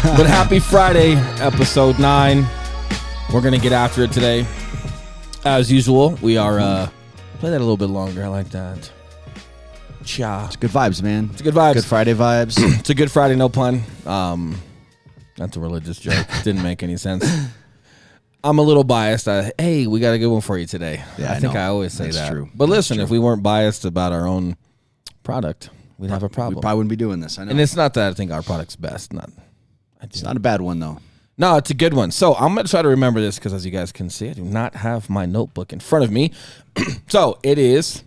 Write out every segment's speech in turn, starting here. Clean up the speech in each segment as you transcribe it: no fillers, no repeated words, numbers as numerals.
But happy Friday, episode 9. We're going to get after it today. As usual, we are... play that a little bit longer. I like that. Cha. It's good vibes, man. It's good vibes. Good Friday vibes. It's a good Friday, no pun. That's a religious joke. Didn't make any sense. I'm a little biased. Hey, we got a good one for you today. Yeah, I think I always say That's that. true. But listen, That's if we weren't biased about our own product, we'd have a problem. We probably wouldn't be doing this. I know. And it's not that I think our product's best. It's not a bad one, though. No, it's a good one. So I'm going to try to remember this because, as you guys can see, I do not have my notebook in front of me. So it is...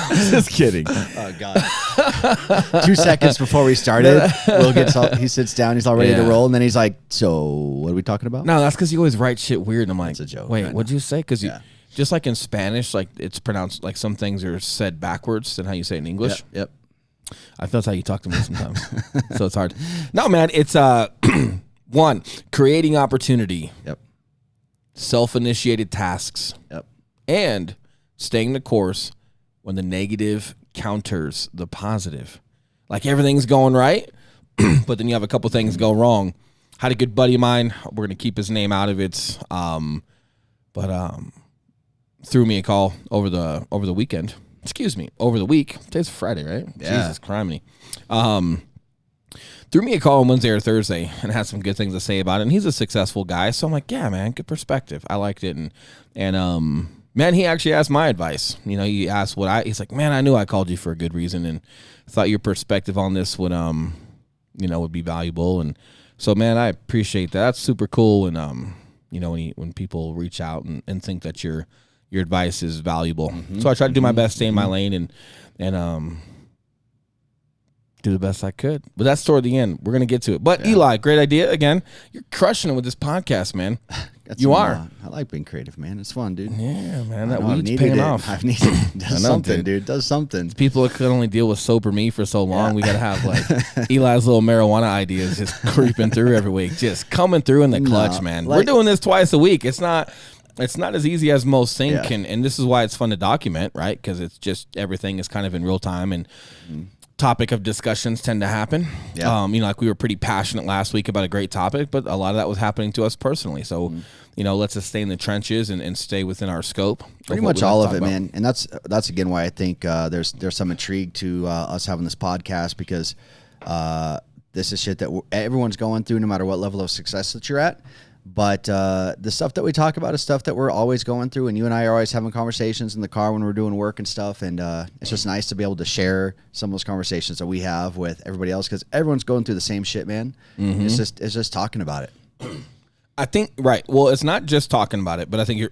Just kidding. Oh, God. 2 seconds before we started, he sits down, he's all ready to roll, and then he's like, so what are we talking about? No, that's because you always write shit weird. And I'm like, it's a joke. Wait, what'd you say? Because just like in Spanish, like it's pronounced, like some things are said backwards than how you say it in English. Yep. I feel that's how you talk to me sometimes. So it's hard. No, man, it's 1, creating opportunity. Yep. Self-initiated tasks. Yep. And staying the course when the negative counters the positive. Like everything's going right, but then you have a couple things go wrong. Had a good buddy of mine. We're going to keep his name out of it. But threw me a call over the weekend. Excuse me, over the week. Today's Friday, right? Yeah. Jesus criminy. Threw me a call on Wednesday or Thursday and had some good things to say about it. And he's a successful guy. So I'm like, yeah, man, good perspective. I liked it. And man, he actually asked my advice. You know, he asked he's like, man, I knew I called you for a good reason and thought your perspective on this would, would be valuable. And so, man, I appreciate that. That's super cool. And, when people reach out and think that your advice is valuable. Mm-hmm. So I try to do my best, stay in my lane and do the best I could. But that's toward the end. We're going to get to it. But Eli, great idea. Again, you're crushing it with this podcast, man. You are. I like being creative, man. It's fun, dude. Yeah, man. That weed's paying off. I've needed it. Does something, dude. Does something. People could only deal with sober me for so long. Yeah. We got to have like Eli's little marijuana ideas just creeping through every week. Just coming through in the clutch, man. We're doing this twice a week. It's not as easy as most think. Yeah. And this is why it's fun to document, right? Because it's just everything is kind of in real time and topic of discussions tend to happen. Yeah. Like we were pretty passionate last week about a great topic, but a lot of that was happening to us personally. So, let's just stay in the trenches and stay within our scope. Pretty much all of it, man. And that's again why I think there's some intrigue to us having this podcast because this is shit that everyone's going through no matter what level of success that you're at. But the stuff that we talk about is stuff that we're always going through, and you and I are always having conversations in the car when we're doing work and stuff, and it's just nice to be able to share some of those conversations that we have with everybody else because everyone's going through the same shit, man. Mm-hmm. It's just talking about it. I think, right. Well, it's not just talking about it, but I think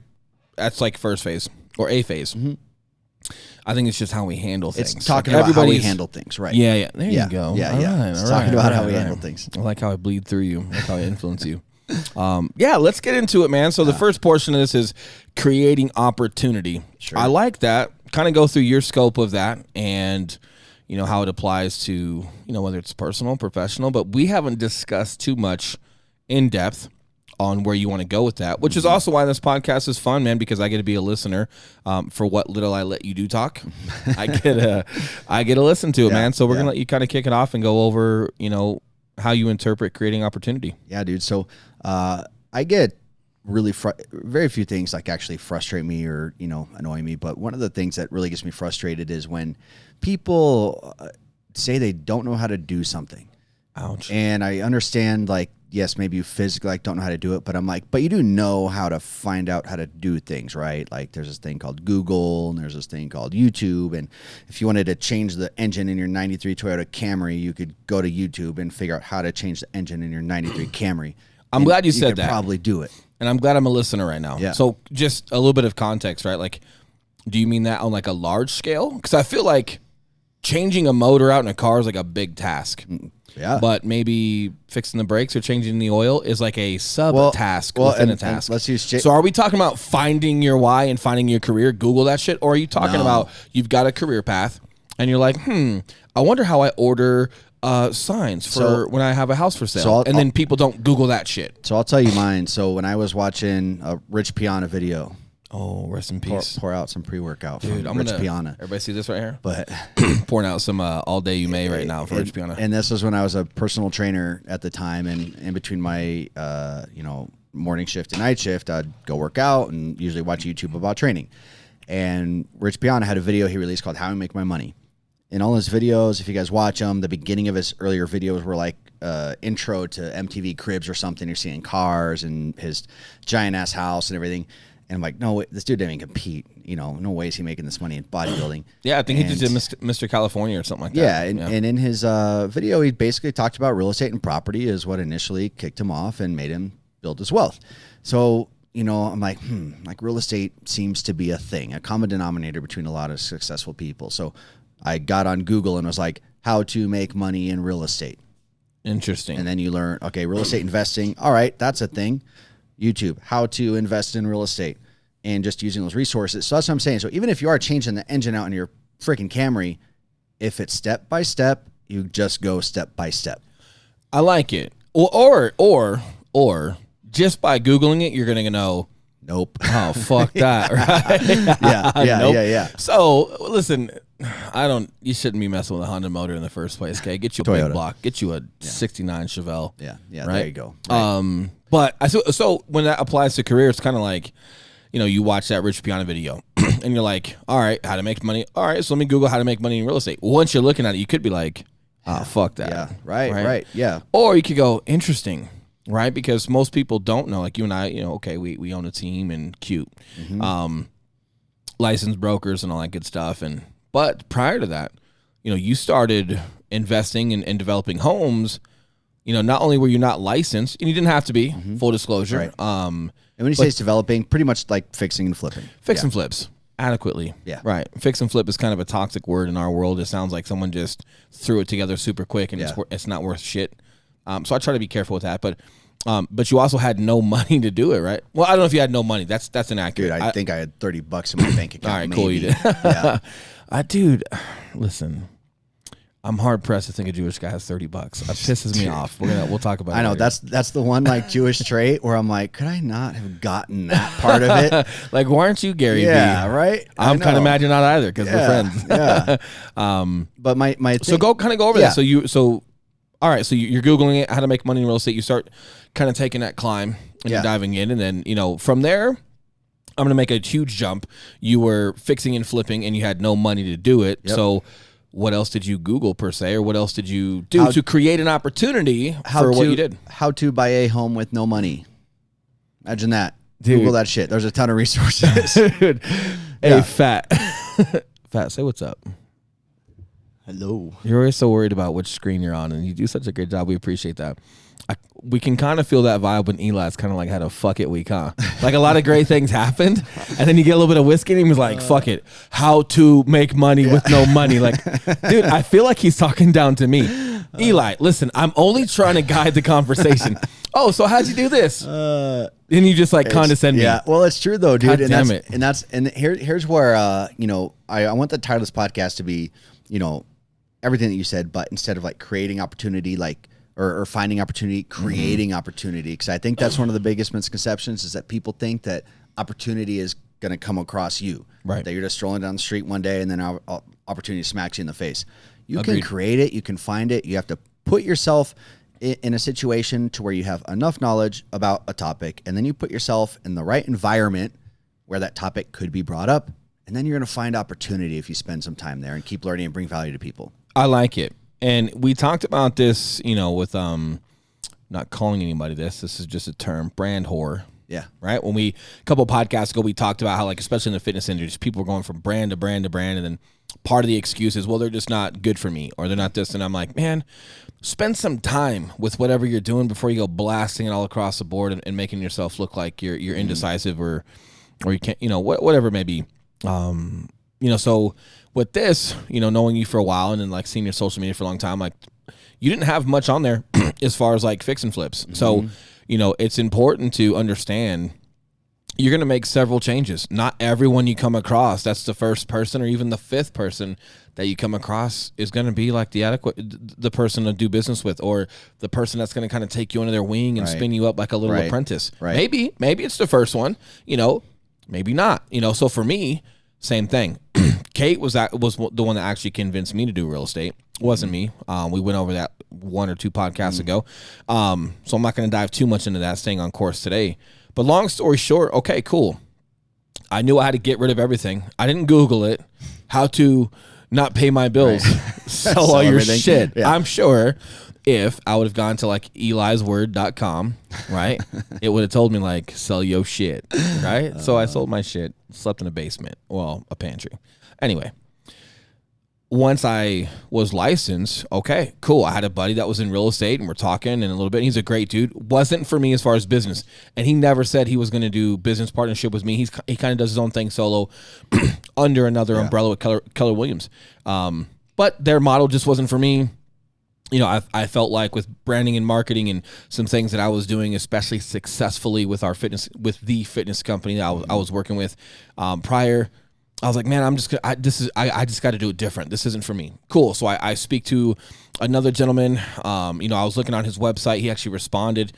that's like first phase or a phase. Mm-hmm. I think it's just how we handle things. It's talking about how we handle things, right? Yeah. There you go. Yeah. It's talking about how we handle things. I like how I bleed through you. I like how I influence you. Let's get into it, man. So the first portion of this is creating opportunity. Sure. I like that. Kind of go through your scope of that and, how it applies to, whether it's personal, professional, but we haven't discussed too much in depth on where you want to go with that, which is also why this podcast is fun, man, because I get to be a listener for what little I let you do talk. I get to listen to it, man. So we're going to let you kind of kick it off and go over, how you interpret creating opportunity. Yeah, dude. So I get really very few things like actually frustrate me or, annoy me. But one of the things that really gets me frustrated is when people say they don't know how to do something. Ouch. And I understand, like, yes, maybe you physically don't know how to do it, but I'm like, but you do know how to find out how to do things, right? Like there's this thing called Google and there's this thing called YouTube. And if you wanted to change the engine in your 93 Toyota Camry, you could go to YouTube and figure out how to change the engine in your 93 Camry. I'm glad you said that. Probably do it. And I'm glad I'm a listener right now. Yeah. So just a little bit of context, right? Like, do you mean that on like a large scale? Because I feel like changing a motor out in a car is like a big task. Yeah. But maybe fixing the brakes or changing the oil is like a sub-task within a task. Let's use so are we talking about finding your why and finding your career? Google that shit? Or are you talking about you've got a career path and you're like, I wonder how I order signs for when I have a house for sale. And then people don't Google that shit. So I'll tell you mine. So when I was watching a Rich Piana video. Oh, rest in peace. Pour out some pre-workout Dude, from Rich Piana. Everybody see this right here? But pouring out some All Day You May right now from Rich Piana. And this was when I was a personal trainer at the time, and in between my morning shift and night shift, I'd go work out and usually watch YouTube about training. And Rich Piana had a video he released called How I Make My Money. In all his videos, if you guys watch them, the beginning of his earlier videos were like intro to MTV Cribs or something. You're seeing cars and his giant ass house and everything. And I'm like, no, this dude didn't even compete. No way is he making this money in bodybuilding. Yeah, I think he just did Mr. California or something like that. Yeah, and in his video, he basically talked about real estate and property is what initially kicked him off and made him build his wealth. So, I'm like, real estate seems to be a thing, a common denominator between a lot of successful people. So I got on Google and was like, how to make money in real estate. Interesting. And then you learn, okay, real estate investing. All right, that's a thing. YouTube, how to invest in real estate, and just using those resources. So that's what I'm saying. So even if you are changing the engine out in your freaking Camry, if it's step by step, you just go step by step. I like it. Or just by Googling it, you're going to know, nope. Oh, fuck that. Right? Yeah. So listen, you shouldn't be messing with a Honda motor in the first place. Okay. Get you a Toyota. big block, get you a 69 Chevelle. Yeah. Right? There you go. Right. But so when that applies to career, it's kind of like, you watch that Rich Piana video and you're like, all right, how to make money. All right, so let me Google how to make money in real estate. Once you're looking at it, you could be like, oh, fuck that. Yeah, right. Yeah. Or you could go, interesting, right? Because most people don't know. Like you and I, okay, we own a team and cute. Mm-hmm. Licensed brokers and all that good stuff. But prior to that, you started investing and developing homes. Not only were you not licensed, and you didn't have to be, full disclosure. Right. And when you say it's developing, pretty much like fixing and flipping. Fix and flips adequately. Yeah. Right. Fix and flip is kind of a toxic word in our world. It sounds like someone just threw it together super quick and it's not worth shit. So I try to be careful with that. But you also had no money to do it, right? Well, I don't know if you had no money. That's inaccurate. Dude, I think I had $30 in my bank account. All right, maybe. cool. You did. Yeah. Dude, listen. I'm hard pressed to think a Jewish guy has $30. That pisses me off. We'll talk about it. I know later. that's the one like Jewish trait where I'm like, could I not have gotten that part of it? Like, why aren't you Gary? Yeah, B? right. I'm kind of mad you're not either because we're friends. Yeah. But my thing, so go over that. So all right. So you're Googling it, how to make money in real estate. You start kind of taking that climb and you're diving in, and then from there, I'm going to make a huge jump. You were fixing and flipping, and you had no money to do it. Yep. So what else did you Google per se, or what else did you do to create an opportunity for what you did? How to buy a home with no money. Imagine that. Dude. Google that shit. There's a ton of resources. Dude. Hey, Fat. Fat, say what's up. Hello. You're always so worried about which screen you're on, and you do such a great job. We appreciate that. We can kind of feel that vibe when Eli's kind of like had a fuck it week, huh? Like a lot of great things happened, and then you get a little bit of whiskey, and he was like, fuck it. How to make money with no money. Like, dude, I feel like he's talking down to me. Eli, listen, I'm only trying to guide the conversation. Oh, so how'd you do this? And you just like condescend me. Yeah, well, it's true though, dude. God damn it. And here's where I want the title of this podcast to be, everything that you said, but instead of like creating opportunity, like or finding opportunity, creating opportunity. Because I think that's one of the biggest misconceptions is that people think that opportunity is going to come across you. Right. That you're just strolling down the street one day and then opportunity smacks you in the face. You Agreed. can create it. You can find it. You have to put yourself in a situation to where you have enough knowledge about a topic, and then you put yourself in the right environment where that topic could be brought up, and then you're going to find opportunity if you spend some time there and keep learning and bring value to people. I like it. And we talked about this, with not calling anybody this is just a term, brand whore. Yeah. Right? When a couple of podcasts ago, we talked about how, like, especially in the fitness industry, people are going from brand to brand to brand, and then part of the excuse is, well, they're just not good for me, or they're not this. And I'm like, man, spend some time with whatever you're doing before you go blasting it all across the board and making yourself look like you're indecisive or you can't, whatever it may be. So with this, knowing you for a while and then like seeing your social media for a long time, like you didn't have much on there as far as like fix and flips. Mm-hmm. So, it's important to understand you're going to make several changes. Not everyone you come across, that's the first person or even the fifth person that you come across is going to be like the person to do business with, or the person that's going to kind of take you under their wing and spin you up like a little apprentice. Right. Maybe it's the first one, Maybe not. So for me, same thing. Kate was the one that actually convinced me to do real estate. It wasn't me. We went over that 1 or 2 podcasts ago. So I'm not going to dive too much into that, staying on course today. But long story short, okay, cool. I knew I had to get rid of everything. I didn't Google it. How to not pay my bills, sell all your shit. Yeah. I'm sure if I would have gone to like elisword.com, right, it would have told me like, sell your shit, right? So I sold my shit, slept in a basement, well, a pantry. Anyway, once I was licensed, okay, cool. I had a buddy that was in real estate and we're talking and a little bit. He's a great dude. Wasn't for me as far as business. And he never said he was going to do business partnership with me. He kind of does his own thing solo under another umbrella with Keller Williams. But their model just wasn't for me. I felt like with branding and marketing and some things that I was doing, especially successfully with the fitness company that I was working with prior, I was like, man, I just got to do it different. This isn't for me. Cool. So I speak to another gentleman. I was looking on his website. He actually responded,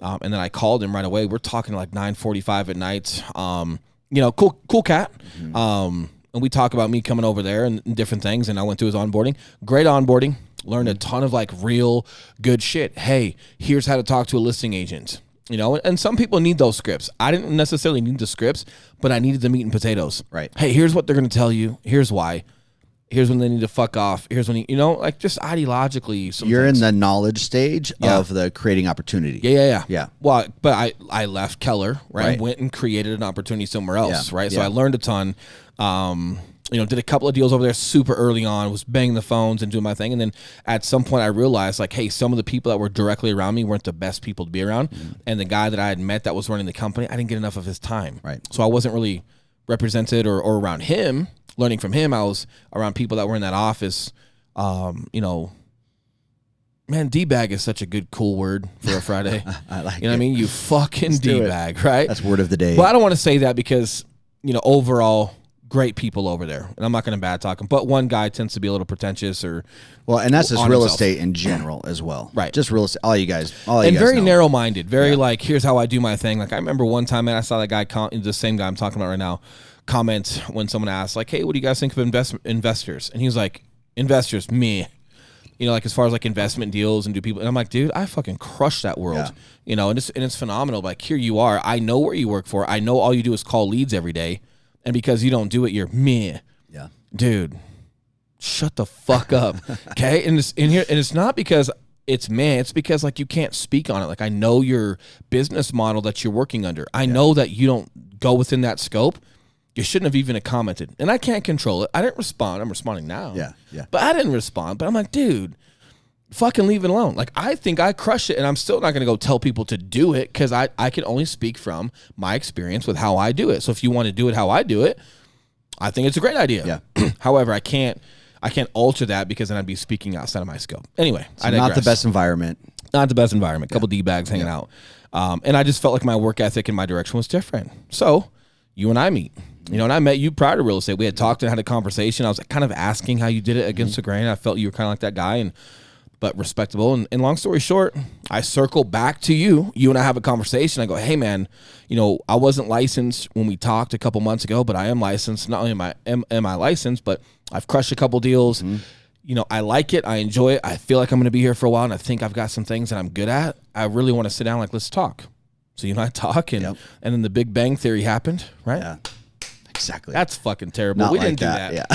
and then I called him right away. We're talking like 9:45 at night. Cool cat. And we talk about me coming over there and different things. And I went through his onboarding. Great onboarding. Learned a ton of like real good shit. Hey, here's how to talk to a listing agent. And some people need those scripts. I didn't necessarily need the scripts, but I needed the meat and potatoes. Right. Hey, here's what they're going to tell you. Here's why. Here's when they need to fuck off. Here's when like just ideologically. You're in the knowledge stage of the creating opportunity. Yeah. Well, but I left Keller, right? Went and created an opportunity somewhere else, right? So I learned a ton. Did a couple of deals over there super early on, was banging the phones and doing my thing. And then at some point I realized like, hey, some of the people that were directly around me weren't the best people to be around. And the guy that I had met that was running the company, I didn't get enough of his time. Right. So I wasn't really represented or around him, learning from him. I was around people that were in that office. Man, D-bag is such a good, cool word for a Friday. I like it. What I mean? You fucking D-bag, right? That's word of the day. Well, I don't want to say that because, overall, great people over there, and I'm not going to bad talk them. But one guy tends to be a little pretentious, and that's just real estate in general as well, right? Just real estate, all you guys very narrow-minded, very like here's how I do my thing. Like I remember one time, man, I saw that guy, the same guy I'm talking about right now, comment when someone asked, like, "Hey, what do you guys think of investors?" And he was like, "Investors, me." Like as far as like investment deals and do people, and I'm like, dude, I fucking crush that world, and it's phenomenal. Like here you are, I know where you work for, I know all you do is call leads every day. And because you don't do it, you're meh. Yeah. Dude, shut the fuck up. Okay? And it's not because it's meh, it's because like you can't speak on it. Like I know your business model that you're working under. I know that you don't go within that scope. You shouldn't have even commented. And I can't control it. I didn't respond. I'm responding now. Yeah. But I didn't respond. But I'm like, dude, fucking leave it alone. Like I think I crushed it, and I'm still not going to go tell people to do it because I can only speak from my experience with how I do it. So if you want to do it how I do it, I think it's a great idea. Yeah. However, I can't alter that because then I'd be speaking outside of my scope. Anyway, so not the best environment. Not the best environment. Couple D-bags hanging out. And I just felt like my work ethic and my direction was different. So you and I meet. And I met you prior to real estate. We had talked and had a conversation. I was kind of asking how you did it against the grain. I felt you were kind of like that guy, but respectable. And long story short, I circle back to you. You and I have a conversation. I go, hey, man, I wasn't licensed when we talked a couple months ago, but I am licensed. Not only am I licensed, but I've crushed a couple deals. I like it. I enjoy it. I feel like I'm going to be here for a while, and I think I've got some things that I'm good at. I really want to sit down, like, let's talk. So you and I talk, and then the Big Bang Theory happened, right? Yeah. Exactly. That's fucking terrible. Not we like didn't do that. Yeah.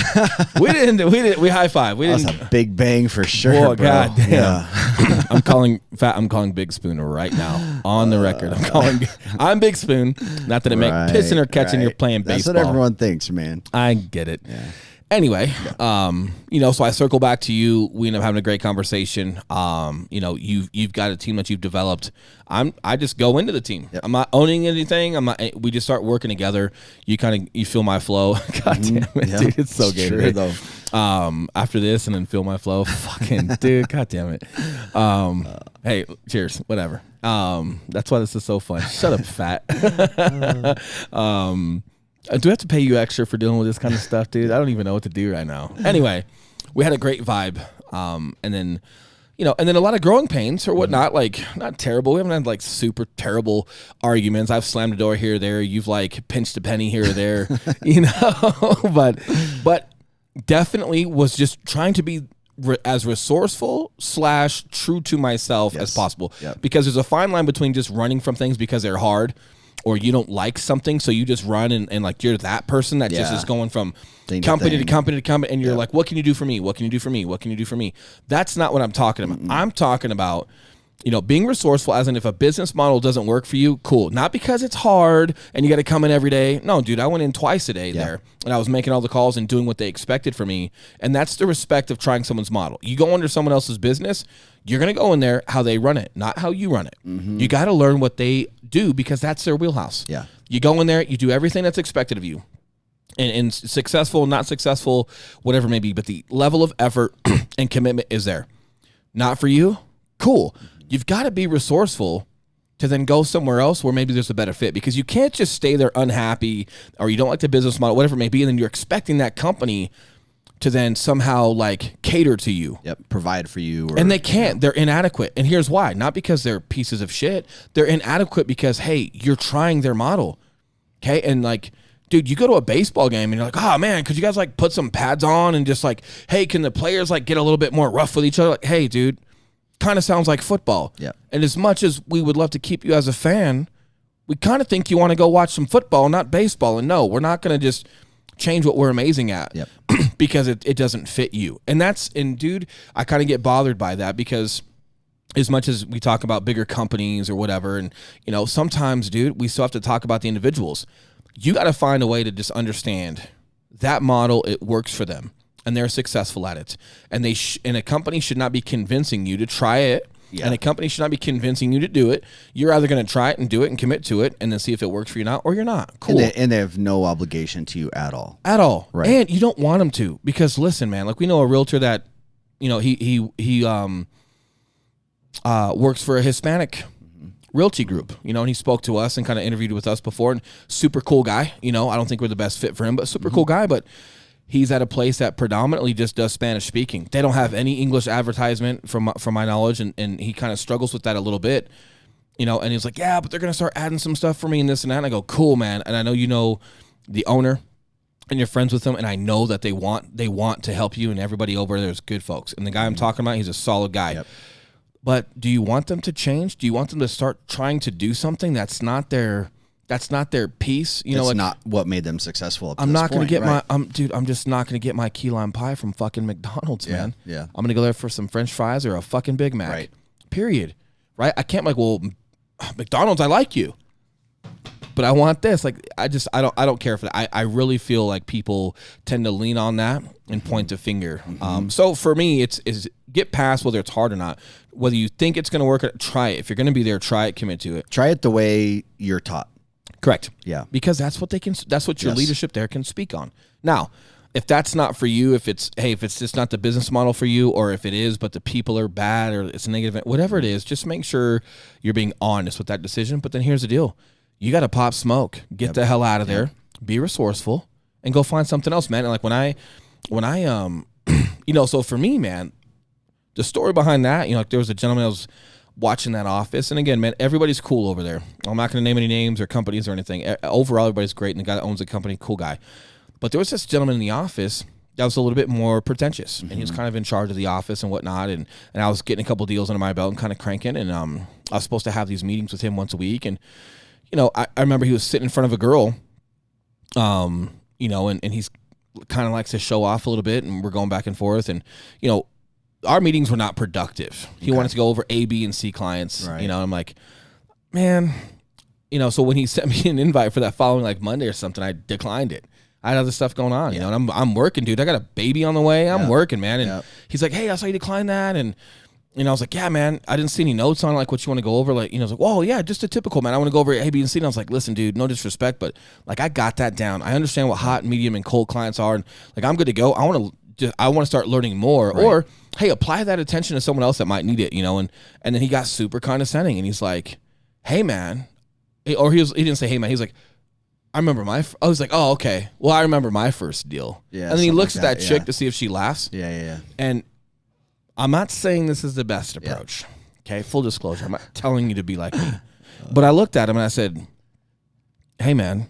We didn't. We high five. We That didn't. was a big bang for sure. Oh, bro. God damn. Yeah. I'm calling Big Spoon right now on the record. I'm Big Spoon. Not that it make pissing or catching. You're playing baseball. That's what everyone thinks, man. I get it. Yeah. Anyway, so I circle back to you. We end up having a great conversation. You've got a team that you've developed. I just go into the team. Yep. I'm not owning anything. We just start working together. You feel my flow. God damn it, dude. It's so good. Sure, though. After this and then feel my flow. Fucking dude, god damn it. Hey, cheers. Whatever. That's why this is so fun. Shut up, fat. Do I have to pay you extra for dealing with this kind of stuff, dude? I don't even know what to do right now. Anyway, we had a great vibe. And then, and then a lot of growing pains or whatnot, like not terrible. We haven't had like super terrible arguments. I've slammed a door here or there. You've like pinched a penny here or there, but definitely was just trying to be as resourceful / true to myself as possible. Yep. Because there's a fine line between just running from things because they're hard or you don't like something. So you just run and like you're that person that just is going from company to company to company. And you're like, what can you do for me? What can you do for me? What can you do for me? That's not what I'm talking about. I'm talking about, being resourceful as in if a business model doesn't work for you, cool. Not because it's hard and you got to come in every day. No, dude, I went in twice a day there and I was making all the calls and doing what they expected from me. And that's the respect of trying someone's model. You go under someone else's business, you're going to go in there how they run it, not how you run it. You got to learn what they do because that's their wheelhouse. Yeah. You go in there, you do everything that's expected of you. And successful, not successful, whatever it may be, but the level of effort and commitment is there. Not for you? Cool. You've got to be resourceful to then go somewhere else where maybe there's a better fit because you can't just stay there unhappy or you don't like the business model, whatever it may be, and then you're expecting that company to then somehow like cater to you. Yep, provide for you. And they can't. They're inadequate. And here's why. Not because they're pieces of shit. They're inadequate because, hey, you're trying their model. Okay? And like, dude, you go to a baseball game and you're like, oh man, could you guys like put some pads on and just like, hey, can the players like get a little bit more rough with each other? Like, hey, dude, kind of sounds like football. Yeah. And as much as we would love to keep you as a fan, we kind of think you want to go watch some football, not baseball. And no, we're not going to just change what we're amazing at because it doesn't fit you. And dude, I kind of get bothered by that because as much as we talk about bigger companies or whatever, and sometimes, dude, we still have to talk about the individuals. You got to find a way to just understand that model, it works for them. And they're successful at it. And and a company should not be convincing you to try it. Yeah. And a company should not be convincing you to do it. You're either going to try it and do it and commit to it and then see if it works for you now or you're not. Cool. And they have no obligation to you at all. At all. Right. And you don't want them to because listen, man, like we know a realtor that, he works for a Hispanic realty group, and he spoke to us and kind of interviewed with us before and super cool guy. I don't think we're the best fit for him, but super cool guy. But he's at a place that predominantly just does Spanish speaking. They don't have any English advertisement from my knowledge. And he kind of struggles with that a little bit, and he's like, yeah, but they're going to start adding some stuff for me and this and that. And I go, cool, man. And I know the owner and you're friends with them. And I know that they want to help you and everybody over there is good folks. And the guy I'm talking about, he's a solid guy. Yep. But do you want them to change? Do you want them to start trying to do something that's not their piece? It's not what made them successful up to I'm this not going to get right? I'm just not going to get my key lime pie from fucking McDonald's, man. Yeah. I'm going to go there for some French fries or a fucking Big Mac. Right. Period. Right? I can't well, McDonald's, I like you. But I want this. Like I don't care for that. I really feel like people tend to lean on that and point the finger. So for me, it's get past whether it's hard or not. Whether you think it's going to work, try it. If you're going to be there, try it, commit to it. Try it the way you're taught. Correct. Yeah. Because that's what your leadership there can speak on. Now, if that's not for you, if it's just not the business model for you, or if it is, but the people are bad or it's a negative, whatever it is, just make sure you're being honest with that decision. But then here's the deal. You got to pop smoke, get the hell out of there, be resourceful, and go find something else, man. And like when I so for me, man, the story behind that, like there was a gentleman that was watching that office. And again, man, everybody's cool over there. I'm not going to name any names or companies or anything. Overall, everybody's great. And the guy that owns the company, cool guy. But there was this gentleman in the office that was a little bit more pretentious. And he was kind of in charge of the office and whatnot. And I was getting a couple deals under my belt and kind of cranking. And I was supposed to have these meetings with him once a week. And, I remember he was sitting in front of a girl, and he's kind of likes to show off a little bit. And we're going back and forth. And, our meetings were not productive. He wanted to go over A, B, and C clients. Right. I'm like, man, so when he sent me an invite for that following like Monday or something, I declined it. I had other stuff going on, and I'm working, dude. I got a baby on the way. I'm working, man. And he's like, hey, I saw you decline that. And, I was like, yeah, man, I didn't see any notes on like what you want to go over. Like, I was like, whoa, yeah, just a typical, man. I want to go over A, B, and C. And I was like, listen, dude, no disrespect, but like I got that down. I understand what hot, medium, and cold clients are. And like, I'm good to go. I want to start learning more. Right. Or, hey, apply that attention to someone else that might need it, and then he got super condescending and he's like, hey, man. Or he didn't say, hey, man. He's like, I remember I was like, oh, okay. Well, I remember my first deal. Yeah. And then he looks at that chick to see if she laughs. Yeah. And I'm not saying this is the best approach. Okay, full disclosure. I'm not telling you to be like me. But I looked at him and I said, hey, man,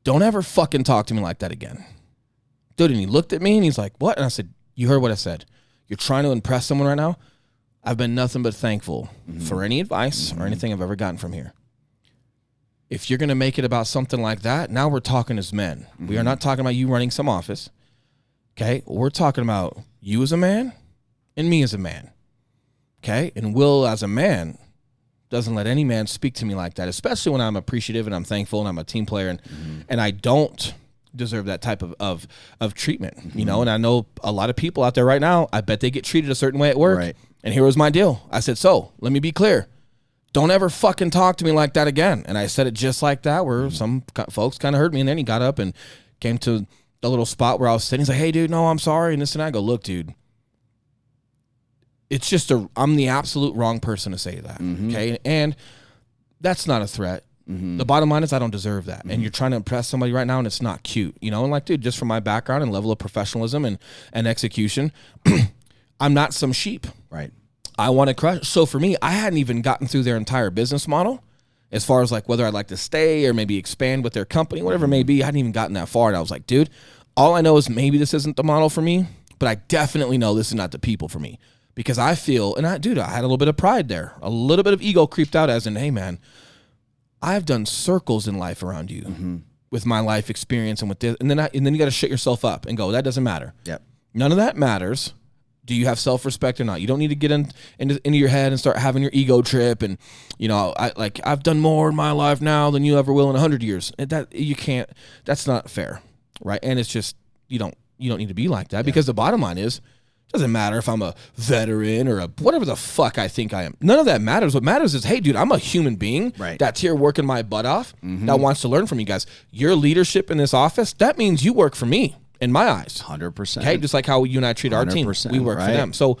don't ever fucking talk to me like that again. Dude, and he looked at me and he's like, what? And I said, you heard what I said. You're trying to impress someone right now? I've been nothing but thankful for any advice or anything I've ever gotten from here. If you're going to make it about something like that, now we're talking as men. We are not talking about you running some office. Okay? We're talking about you as a man and me as a man. Okay? And Will as a man doesn't let any man speak to me like that, especially when I'm appreciative and I'm thankful and I'm a team player and I don't deserve that type of treatment, you know? And I know a lot of people out there right now, I bet they get treated a certain way at work. Right. And here was my deal. I said, so let me be clear. Don't ever fucking talk to me like that again. And I said it just like that, where some folks kind of heard me. And then he got up and came to the little spot where I was sitting. He's like, hey, dude, no, I'm sorry. And this and that. I go, look, dude, it's just I'm the absolute wrong person to say that. Okay. And that's not a threat. The bottom line is I don't deserve that. And you're trying to impress somebody right now and it's not cute, you know? And like, dude, just from my background and level of professionalism and execution, I'm not some sheep. Right. I want to crush. So for me, I hadn't even gotten through their entire business model as far as like whether I'd like to stay or maybe expand with their company, whatever it may be. I hadn't even gotten that far. And I was like, dude, all I know is maybe this isn't the model for me, but I definitely know this is not the people for me because I feel, and I had a little bit of pride there, a little bit of ego creeped out as in, hey man, I've done circles in life around you with my life experience and with this. And then you got to shut yourself up and go, that doesn't matter. Yep. None of that matters. Do you have self-respect or not? You don't need to get into your head and start having your ego trip. And, you know, I've done more in my life now than you ever will in 100 years. That you can't, that's not fair. Right. And it's just, you don't need to be like that because the bottom line is, it doesn't matter if I'm a veteran or whatever the fuck I think I am. None of that matters. What matters is, hey, dude, I'm a human being that's here working my butt off that wants to learn from you guys. Your leadership in this office, that means you work for me in my eyes. 100%. Okay, just like how you and I treat our team. We work for them. So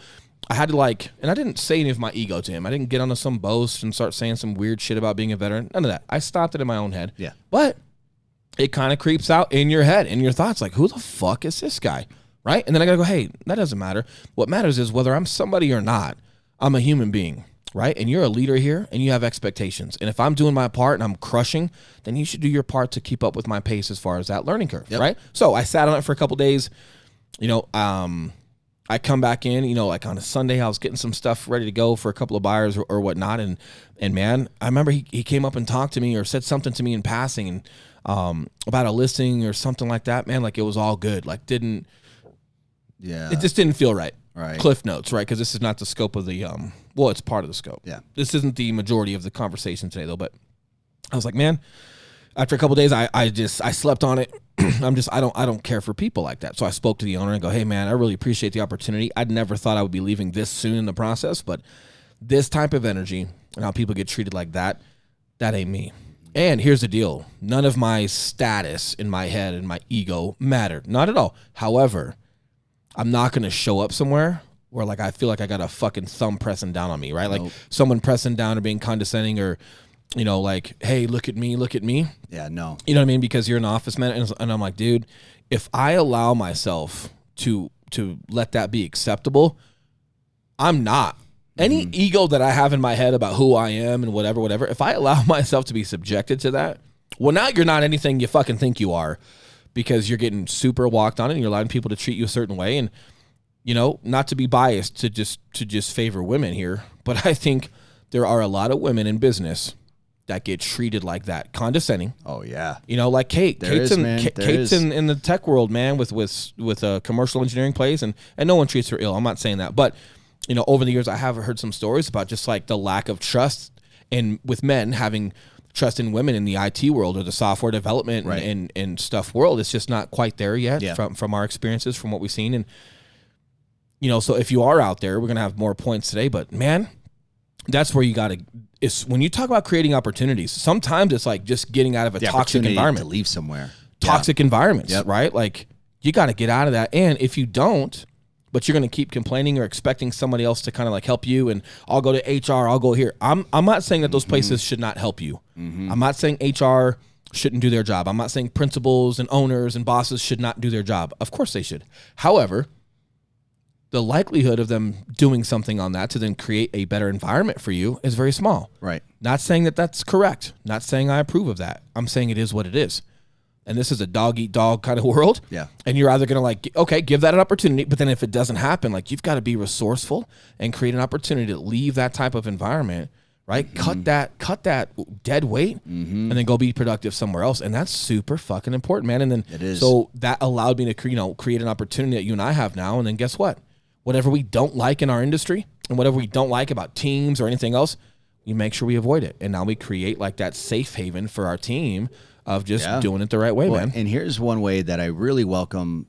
I had to and I didn't say any of my ego to him. I didn't get onto some boast and start saying some weird shit about being a veteran. None of that. I stopped it in my own head. Yeah. But it kind of creeps out in your head, in your thoughts, like, who the fuck is this guy? Right? And then I got to go, hey, that doesn't matter. What matters is whether I'm somebody or not, I'm a human being, right? And you're a leader here and you have expectations. And if I'm doing my part and I'm crushing, then you should do your part to keep up with my pace as far as that learning curve, right? So I sat on it for a couple days. You know, I come back in, you know, like on a Sunday, I was getting some stuff ready to go for a couple of buyers or whatnot. And man, I remember he came up and talked to me or said something to me in passing and about a listing or something like that, man. Like it was all good. Like it just didn't feel right. Right. Cliff notes, right? Because this is not the scope of the, well, it's part of the scope. Yeah. This isn't the majority of the conversation today, though. But I was like, man, after a couple of days, I slept on it. I don't care for people like that. So I spoke to the owner and go, hey, man, I really appreciate the opportunity. I'd never thought I would be leaving this soon in the process, but this type of energy and how people get treated like that ain't me. And here's the deal. None of my status in my head and my ego mattered. Not at all. However, I'm not going to show up somewhere where like I feel like I got a fucking thumb pressing down on me, right? Like someone pressing down or being condescending or, you know, like, hey, look at me. Yeah, no. You know what I mean? Because you're an office man. And I'm like, dude, if I allow myself to let that be acceptable, I'm not. Any ego that I have in my head about who I am and whatever, if I allow myself to be subjected to that, well, now you're not anything you fucking think you are. Because you're getting super walked on and you're allowing people to treat you a certain way. And, you know, not to be biased to just favor women here, but I think there are a lot of women in business that get treated like that, condescending. Oh yeah. You know, like Kate. Kate's in the tech world, man, with a commercial engineering place and no one treats her ill. I'm not saying that. But, you know, over the years I have heard some stories about just like the lack of trust and with men having trust in women in the IT world or the software development and stuff world. It's just not quite there yet from our experiences, from what we've seen. And, you know, so if you are out there, we're going to have more points today, but man, that's where you got to, is when you talk about creating opportunities, sometimes it's like just getting out of a toxic environment. To leave somewhere. Toxic environments, right? Like you got to get out of that. And if you don't, but you're going to keep complaining or expecting somebody else to kind of like help you and I'll go to HR, I'll go here. I'm not saying that those places should not help you. I'm not saying HR shouldn't do their job. I'm not saying principals and owners and bosses should not do their job. Of course they should. However, the likelihood of them doing something on that to then create a better environment for you is very small. Right. Not saying that that's correct. Not saying I approve of that. I'm saying it is what it is. And this is a dog eat dog kind of world. Yeah. And you're either going to like, okay, give that an opportunity. But then if it doesn't happen, like you've got to be resourceful and create an opportunity to leave that type of environment, right? Cut that dead weight and then go be productive somewhere else. And that's super fucking important, man. And then it is. So that allowed me to, create an opportunity that you and I have now. And then guess what? Whatever we don't like in our industry and whatever we don't like about teams or anything else, we make sure we avoid it. And now we create like that safe haven for our team of just doing it the right way, man. And here's one way that I really welcome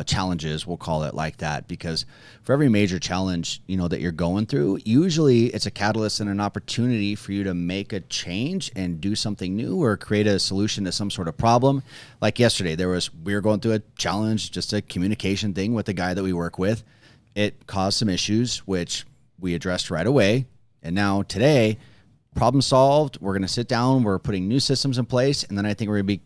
challenges, we'll call it like that, because for every major challenge, that you're going through, usually it's a catalyst and an opportunity for you to make a change and do something new or create a solution to some sort of problem. Like yesterday, we were going through a challenge, just a communication thing with the guy that we work with. It caused some issues, which we addressed right away. And now today, problem solved. We're going to sit down. We're putting new systems in place. And then I think we're going to be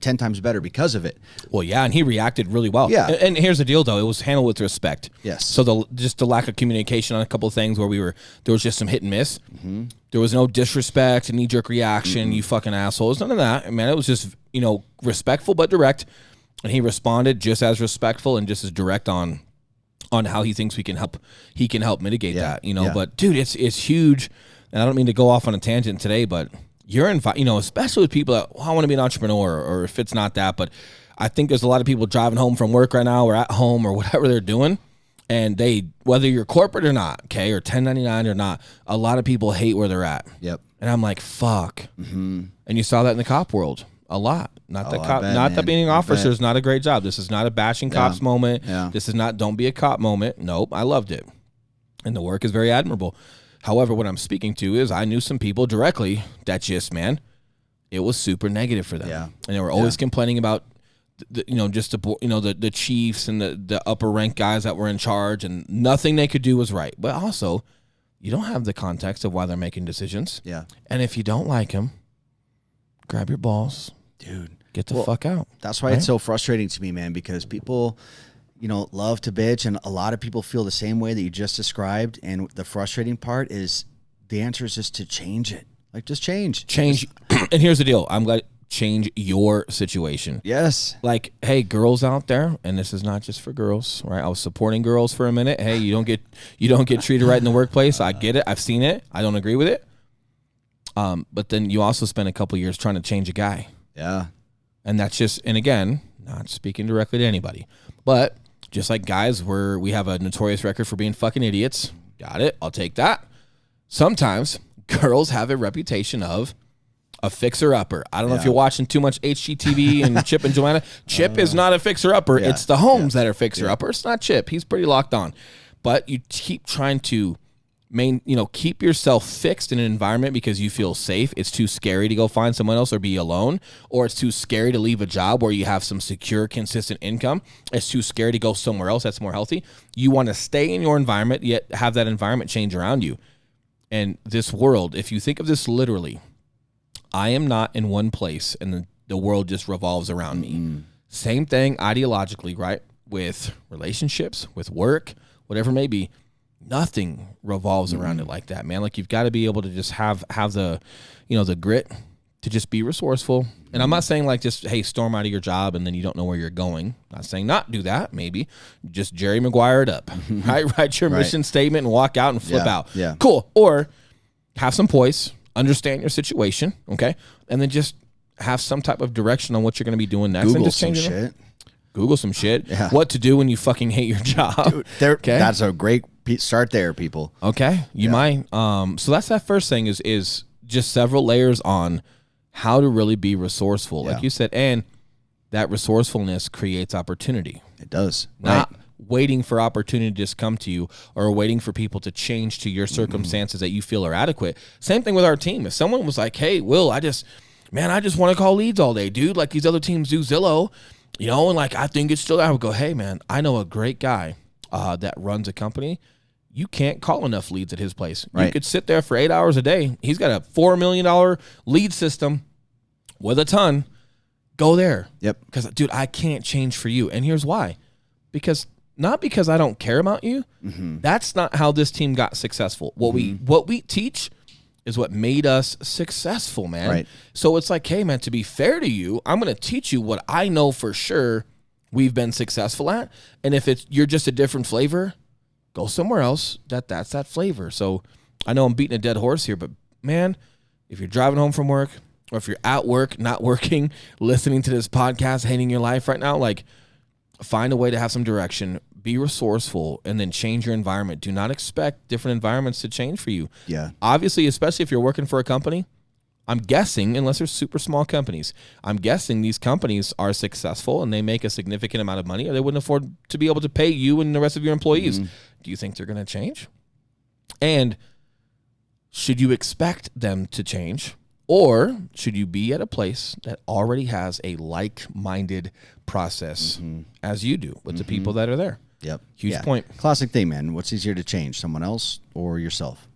10 times better because of it. Well, yeah, and he reacted really well. Yeah. And here's the deal, though. It was handled with respect. Yes. So just the lack of communication on a couple of things where there was just some hit and miss. Mm-hmm. There was no disrespect, knee-jerk reaction, you fucking assholes. None of that. Man, it was just, respectful but direct. And he responded just as respectful and just as direct on how he thinks he can help mitigate that, But dude, it's huge. And I don't mean to go off on a tangent today, but you're especially with people that I want to be an entrepreneur, or if it's not that, but I think there's a lot of people driving home from work right now or at home or whatever they're doing. And whether you're corporate or not, okay, or 1099 or not, a lot of people hate where they're at. Yep. And I'm like, fuck. Mm-hmm. And you saw that in the cop world a lot. That being an officer is not a great job. This is not a bashing cops moment. Yeah. This is not don't be a cop moment. Nope, I loved it. And the work is very admirable. However, what I'm speaking to is I knew some people directly that just, man, it was super negative for them. Yeah. And they were always complaining about the chiefs and the upper rank guys that were in charge, and nothing they could do was right. But also, you don't have the context of why they're making decisions. Yeah. And if you don't like them, grab your balls. Dude, get the fuck out. That's why it's so frustrating to me, man, because people, love to bitch, and a lot of people feel the same way that you just described. And the frustrating part is the answer is just to change it. Like, just change. And here's the deal. I'm glad change your situation. Yes. Like, hey, girls out there, and this is not just for girls, right? I was supporting girls for a minute. Hey, you don't get treated right in the workplace. I get it. I've seen it. I don't agree with it. But then you also spend a couple years trying to change a guy. Yeah. And that's just, and again, not speaking directly to anybody, but just like guys, we have a notorious record for being fucking idiots. Got it. I'll take that. Sometimes girls have a reputation of a fixer-upper. I don't know if you're watching too much HGTV and Chip and Joanna. Chip is not a fixer-upper. Yeah. It's the Holmes that are fixer-upper. It's not Chip. He's pretty locked on. But you keep trying to keep yourself fixed in an environment because you feel safe. It's too scary to go find someone else or be alone, or it's too scary to leave a job where you have some secure, consistent income. It's too scary to go somewhere else that's more healthy. You want to stay in your environment, yet have that environment change around you. And this world, if you think of this literally, I am not in one place and the world just revolves around me. Same thing ideologically, right? With relationships, with work, whatever it may be. Nothing revolves around it like that, man. Like, you've got to be able to just have the, the grit to just be resourceful. And I'm not saying like just, hey, storm out of your job and then you don't know where you're going. I'm not saying not do that. Maybe just Jerry Maguire it up, right? Write your mission statement and walk out and flip out. Yeah. Cool. Or have some poise, understand your situation. Okay. And then just have some type of direction on what you're going to be doing next. Google and just some change shit. Google some shit. Yeah. What to do when you fucking hate your job. Dude, okay? That's a great start there, people. Okay. You might. So that's that first thing is just several layers on how to really be resourceful. Like you said, and that resourcefulness creates opportunity. It does. Not waiting for opportunity to just come to you or waiting for people to change to your circumstances that you feel are adequate. Same thing with our team. If someone was like, hey, Will, I just want to call leads all day, dude. Like these other teams do Zillow, and like I think it's still there. I would go, hey, man, I know a great guy that runs a company. You can't call enough leads at his place. Right. You could sit there for 8 hours a day. He's got a $4 million lead system with a ton. Go there. Yep. Because, dude, I can't change for you. And here's why. Because not because I don't care about you. That's not how this team got successful. What we teach is what made us successful, man. Right. So it's like, hey, man, to be fair to you, I'm going to teach you what I know for sure we've been successful at. And if you're just a different flavor, go somewhere else that's that flavor. So I know I'm beating a dead horse here, but man, if you're driving home from work or if you're at work, not working, listening to this podcast, hating your life right now, like find a way to have some direction, be resourceful, and then change your environment. Do not expect different environments to change for you. Yeah. Obviously, especially if you're working for a company, I'm guessing, unless they're super small companies, I'm guessing these companies are successful and they make a significant amount of money or they wouldn't afford to be able to pay you and the rest of your employees. Do you think they're going to change? And should you expect them to change? Or should you be at a place that already has a like-minded process as you do with the people that are there? Yep. Huge point. Classic thing, man. What's easier to change, someone else or yourself?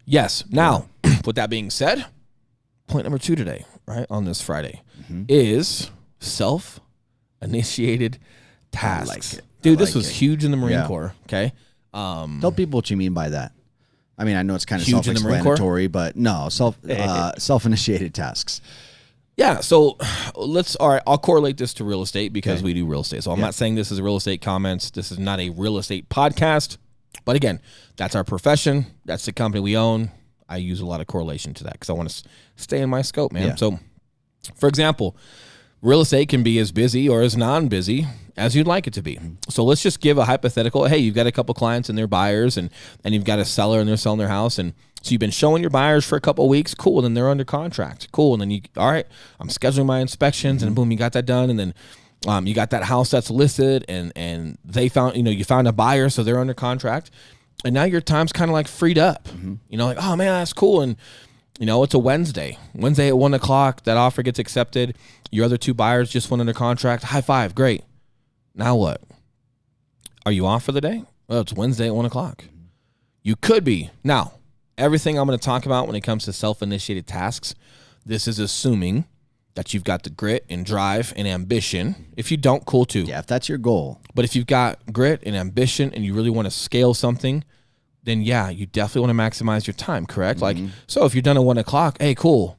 Yes. Now, with that being said, point number 2 today, right, on this Friday, is self-initiated tasks. I like it. Dude, this was huge in the Marine Corps, okay? Tell people what you mean by that. I mean, I know it's kind of Huge in the Marine Corps? self-explanatory, but no, self-initiated tasks. Yeah, so I'll correlate this to real estate because we do real estate. So I'm not saying this is real estate comments. This is not a real estate podcast. But again, that's our profession. That's the company we own. I use a lot of correlation to that because I want to stay in my scope, man. Yeah. So, for example, real estate can be as busy or as non-busy as you'd like it to be. So let's just give a hypothetical. Hey, you've got a couple clients and they're buyers and you've got a seller and they're selling their house. And so you've been showing your buyers for a couple of weeks. Cool. And then they're under contract. Cool. And then all right, I'm scheduling my inspections and boom, you got that done. And then you got that house that's listed and they found, you found a buyer. So they're under contract. And now your time's kind of like freed up, like, oh man, that's cool. And it's a Wednesday at 1:00, that offer gets accepted. Your other 2 buyers just went under contract. High five. Great. Now what? Are you off for the day? Well, it's Wednesday at 1:00. You could be. Now, everything I'm going to talk about when it comes to self-initiated tasks, this is assuming that you've got the grit and drive and ambition. If you don't, cool too. Yeah, if that's your goal. But if you've got grit and ambition and you really want to scale something, then yeah, you definitely want to maximize your time, correct? Like, so if you're done at 1:00, hey, cool.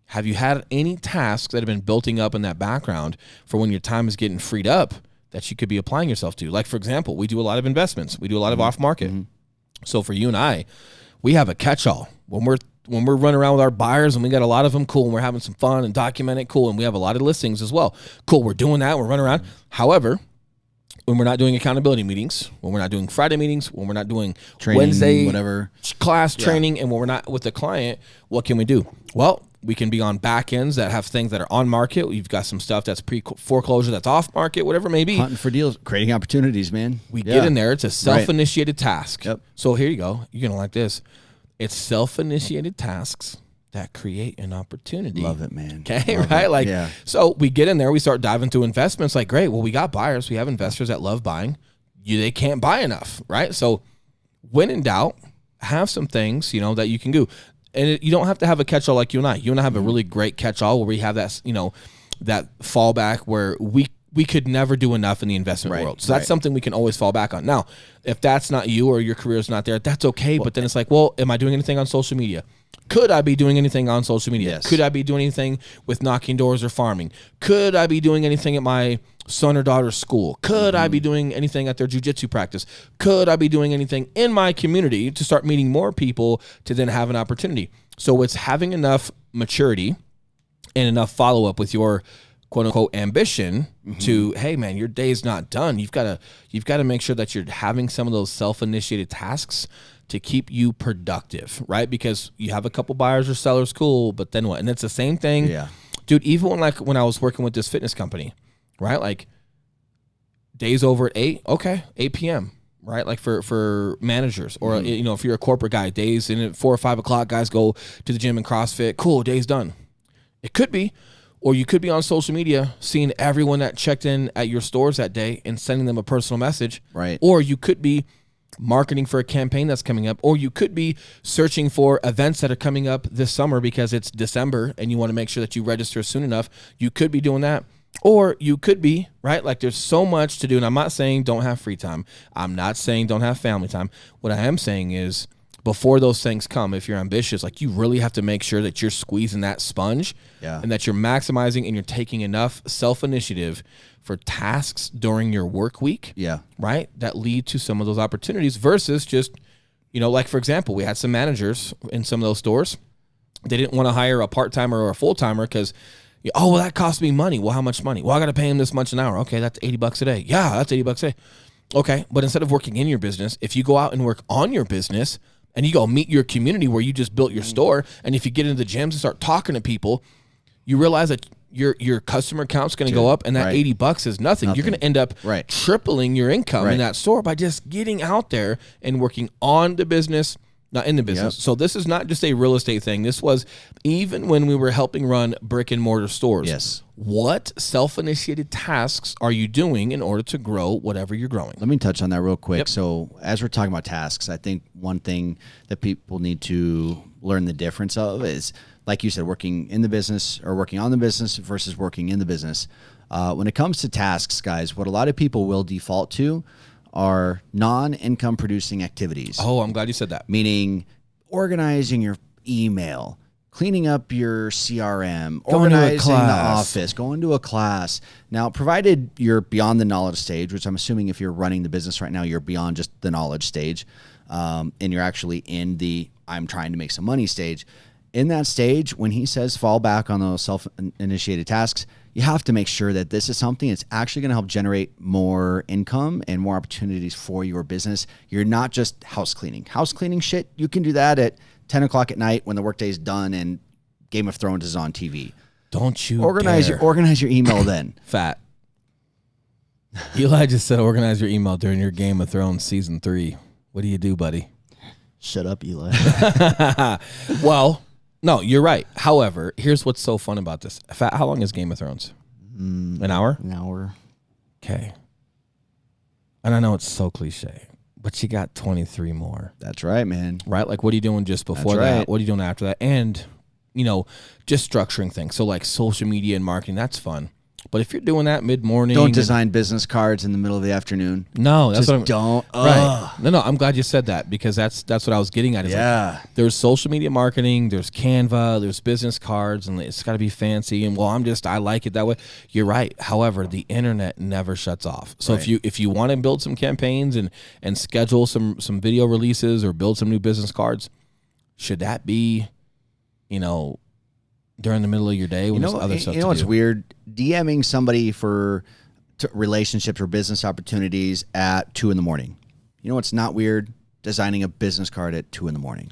Have you had any tasks that have been building up in that background for when your time is getting freed up that you could be applying yourself to? Like, for example, we do a lot of investments. We do a lot of off-market. So for you and I, we have a catch-all. When we're running around with our buyers and we got a lot of them, cool, and we're having some fun and document it, cool, and we have a lot of listings as well. Cool, we're doing that, we're running around. However, when we're not doing accountability meetings, when we're not doing Friday meetings, when we're not doing Training, Wednesday whatever class training, and when we're not with the client, what can we do? Well, we can be on back ends that have things that are on market. We've got some stuff that's pre-foreclosure, that's off market, whatever it may be. Hunting for deals, creating opportunities, man. We get in there. It's a self-initiated task. Yep. So here you go. You're going to like this. It's self-initiated tasks that create an opportunity. Love it, man. Okay, Love right? it. Like, yeah. So we get in there, we start diving through investments. Like, great, well, we got buyers. We have investors that love buying. They can't buy enough, right? So when in doubt, have some things, that you can do. And you don't have to have a catch-all like you and I. You and I have a really great catch-all where we have that, that fallback where we could never do enough in the investment world. So that's something we can always fall back on. Now, if that's not you or your career is not there, that's okay. But then it's like, well, am I doing anything on social media? Could I be doing anything on social media? Yes. Could I be doing anything with knocking doors or farming? Could I be doing anything at my son or daughter's school? Could I be doing anything at their jiu-jitsu practice? Could I be doing anything in my community to start meeting more people to then have an opportunity? So it's having enough maturity and enough follow-up with your quote-unquote ambition to, hey, man, your day's not done. You've got to make sure that you're having some of those self-initiated tasks to keep you productive, right? Because you have a couple buyers or sellers, cool, but then what? And it's the same thing. Yeah. Dude, even when I was working with this fitness company, right? Like days over at 8 p.m., right? Like for managers or, if you're a corporate guy, days in at 4 or 5 o'clock, guys go to the gym and CrossFit. Cool, day's done. It could be, or you could be on social media seeing everyone that checked in at your stores that day and sending them a personal message. Right. Or you could be marketing for a campaign that's coming up, or you could be searching for events that are coming up this summer because it's December and you want to make sure that you register soon enough. You could be doing that. Or you could be, right? Like there's so much to do. And I'm not saying don't have free time. I'm not saying don't have family time. What I am saying is before those things come, if you're ambitious, like you really have to make sure that you're squeezing that sponge and that you're maximizing and you're taking enough self-initiative for tasks during your work week, right? That lead to some of those opportunities versus just, like for example, we had some managers in some of those stores. They didn't want to hire a part-timer or a full-timer because well, that cost me money. Well, how much money? Well, I got to pay him this much an hour. Okay, that's $80 a day. Yeah, that's $80 a day. Okay, but instead of working in your business, if you go out and work on your business and you go meet your community where you just built your store, and if you get into the gyms and start talking to people, you realize that your customer count's going to go up, and that $80 is nothing. You're going to end up tripling your income in that store by just getting out there and working on the business, not in the business. So this is not just a real estate thing. This was even when we were helping run brick and mortar stores. Yes. What self-initiated tasks are you doing in order to grow whatever you're growing? Let me touch on that real quick. So as we're talking about tasks, I think one thing that people need to learn the difference of is, like you said, working in the business or working on the business versus working in the business. When it comes to tasks, guys, what a lot of people will default to are non-income producing activities. Oh, I'm glad you said that. Meaning organizing your email, cleaning up your CRM, organizing the office, going to a class. Now, provided you're beyond the knowledge stage, which I'm assuming if you're running the business right now, you're beyond just the knowledge stage, and you're actually in the I'm trying to make some money stage. In that stage, when he says fall back on those self-initiated tasks, you have to make sure that this is something that's actually going to help generate more income and more opportunities for your business. You're not just house cleaning. House cleaning shit, you can do that at 10 o'clock at night when the workday is done and Game of Thrones is on TV. Don't you organize your email then. Fat. Eli just said organize your email during your Game of Thrones season 3. What do you do, buddy? Shut up, Eli. Well, no, you're right. However, here's what's so fun about this. Fat, how long is Game of Thrones? An hour? An hour. Okay. And I know it's so cliche, but you got 23 more. That's right, man. Right? Like, what are you doing just before that? What are you doing after that? And, just structuring things. So, like, social media and marketing, that's fun. But if you're doing that mid-morning... Don't design business cards in the middle of the afternoon. No, that's just what I'm... don't. Right. No, I'm glad you said that because that's what I was getting at. Like, there's social media marketing, there's Canva, there's business cards, and it's got to be fancy. And, I like it that way. You're right. However, the internet never shuts off. So if you want to build some campaigns and schedule some video releases or build some new business cards, should that be, during the middle of your day when there's other stuff to do? You know what's weird? DMing somebody for relationships or business opportunities at 2 a.m. You know what's not weird? Designing a business card at 2 a.m.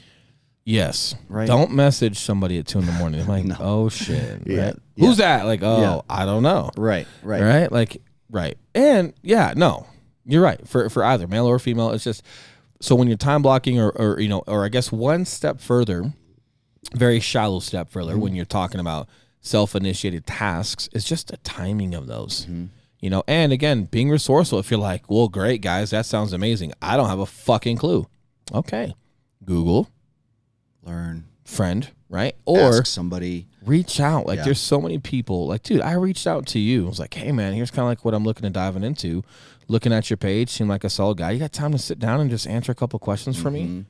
Yes. Right. Don't message somebody at 2 a.m. They're like, oh shit. Yeah. Right? Who's that? Like, I don't know. Right. Right. Like, right. And no, you're right. For either male or female, it's just, so when you're time blocking or I guess one step further, very shallow step further when you're talking about self-initiated tasks is just the timing of those, and again, being resourceful. If you're like, well, great guys, that sounds amazing. I don't have a fucking clue. Okay. Google, learn, friend, right? Or ask somebody, reach out. Like there's so many people like, dude, I reached out to you. I was like, hey man, here's kind of like what I'm looking to diving into. Looking at your page, seemed like a solid guy. You got time to sit down and just answer a couple questions for me?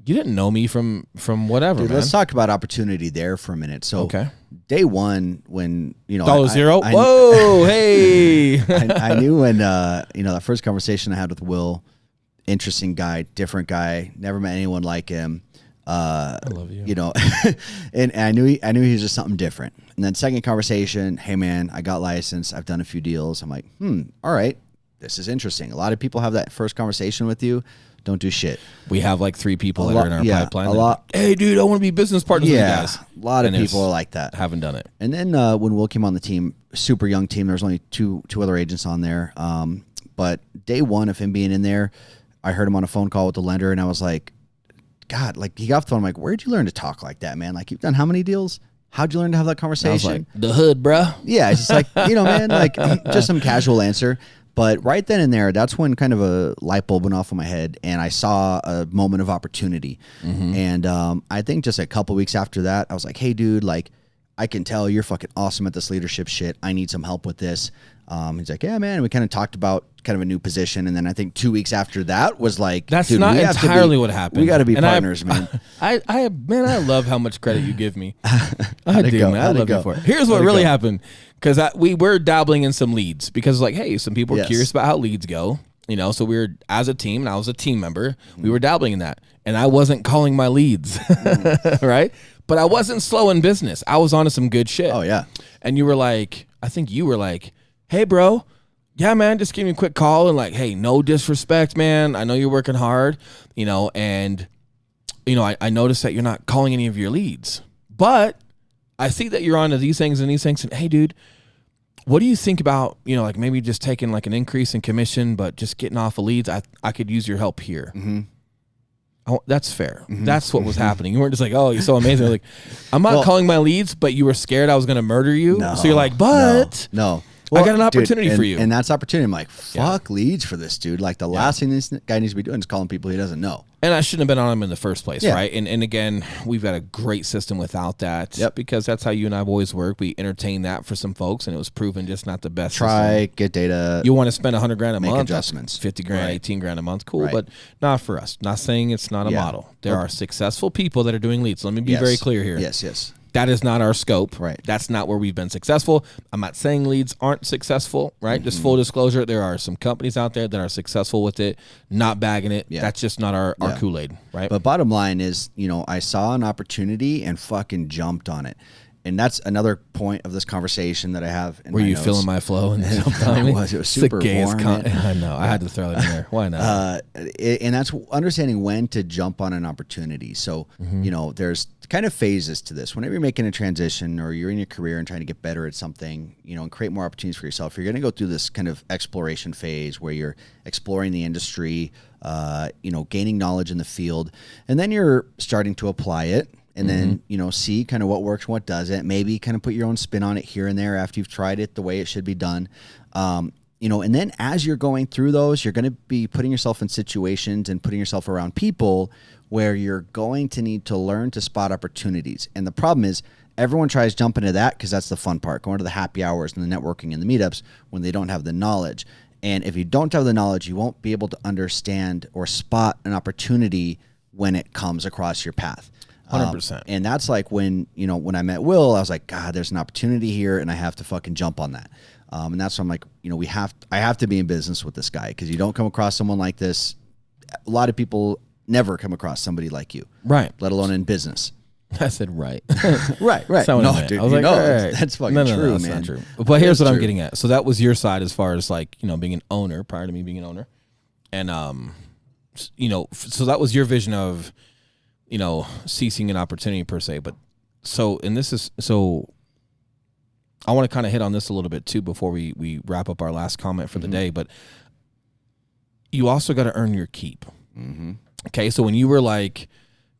You didn't know me from whatever, dude, man. Let's talk about opportunity there for a minute. So, day one, when $0. Whoa, hey! I knew when that first conversation I had with Will, interesting guy, different guy, never met anyone like him. I love you. And I knew he was just something different. And then second conversation, hey man, I got licensed. I've done a few deals. I'm like, all right, this is interesting. A lot of people have that first conversation with you. Don't do shit. We have like 3 people that are in our pipeline. A lot. Hey, dude, I want to be business partners with you guys. A lot of people are like that. Haven't done it. And then when Will came on the team, super young team, there's only two other agents on there. But day one of him being in there, I heard him on a phone call with the lender, and I was like, God, like he got off the phone. I'm like, where'd you learn to talk like that, man? Like you've done how many deals? How'd you learn to have that conversation? I was like, the hood, bro. Yeah, it's just like, man, like just some casual answer. But right then and there, that's when kind of a light bulb went off in my head, and I saw a moment of opportunity. And I think just a couple weeks after that, I was like, hey, dude, like I can tell you're fucking awesome at this leadership shit. I need some help with this. He's like, yeah, man. And we kind of talked about kind of a new position. And then I think 2 weeks after that was like, that's dude, not entirely what happened. We got to be partners, man. I love how much credit you give me. I do, man. I love you for it. Here's what really happened. Because we were dabbling in some leads because like, hey, some people are curious about how leads go. You know, so we were, as a team, and I was a team member, we were dabbling in that. And I wasn't calling my leads, right? But I wasn't slow in business. I was onto some good shit. Oh, yeah. And you were like, I think you were like, hey, bro, yeah, man, just give me a quick call. And like, hey, no disrespect, man. I know you're working hard, you know, and, you know, I noticed that you're not calling any of your leads. But I see that you're onto these things and these things. And, hey, dude, what do you think about, you know, like maybe just taking like an increase in commission, but just getting off of leads? I could use your help here. Mm-hmm. Oh, that's fair. That's what was happening. You weren't just like, oh, you're so amazing. Like, I'm not calling my leads, but you were scared I was going to murder you. No, so you're like, but no. Well, I got an opportunity for you. And that's opportunity. I'm like, fuck leads for this dude. Like the last thing this guy needs to be doing is calling people he doesn't know. And I shouldn't have been on him in the first place, right? And again, we've got a great system without that. Yep. Because that's how you and I have always worked. We entertained that for some folks, and it was proven just not the best system. Get data. You want to spend $100 grand a make month, adjustments. 50 grand, right. 18 grand a month, cool, but not for us. Not saying it's not a model. There are successful people that are doing leads. So let me be very clear here. Yes. That is not our scope. Right. That's not where we've been successful. I'm not saying leads aren't successful, right? Just full disclosure, there are some companies out there that are successful with it, not bagging it. Yeah. That's just not our Kool-Aid, right? But bottom line is, you know, I saw an opportunity and fucking jumped on it. And that's another point of this conversation that I have in Were my you notes. feeling my flow? And it was super warm. I know. I had to throw it in there. Why not? And that's understanding when to jump on an opportunity. So, you know, there's kind of phases to this. Whenever you're making a transition or you're in your career and trying to get better at something, you know, and create more opportunities for yourself, you're going to go through this kind of exploration phase where you're exploring the industry, you know, gaining knowledge in the field, and then you're starting to apply it. And then, you know, see kind of what works and what doesn't. Maybe kind of put your own spin on it here and there after you've tried it the way it should be done. You know, and then as you're going through those, you're going to be putting yourself in situations and putting yourself around people where you're going to need to learn to spot opportunities. And the problem is everyone tries to jump into that because that's the fun part, going to the happy hours and the networking and the meetups when they don't have the knowledge. And if you don't have the knowledge, you won't be able to understand or spot an opportunity when it comes across your path. 100%. And that's like when, you know, when I met Will, I was like, God, there's an opportunity here and I have to fucking jump on that. And that's when I'm like, you know, I have to be in business with this guy because you don't come across someone like this. A lot of people never come across somebody like you. Right. Let alone in business. I said right. Right. No, dude, I was like, that's fucking true, that's man. not true. But here's what I'm getting at. So that was your side as far as like, you know, being an owner prior to me being an owner. And, you know, so that was your vision of, you know, ceasing an opportunity per se. But so, and this is, so I want to kind of hit on this a little bit too before we wrap up our last comment for the day. But you also got to earn your keep. Okay. So when you were like,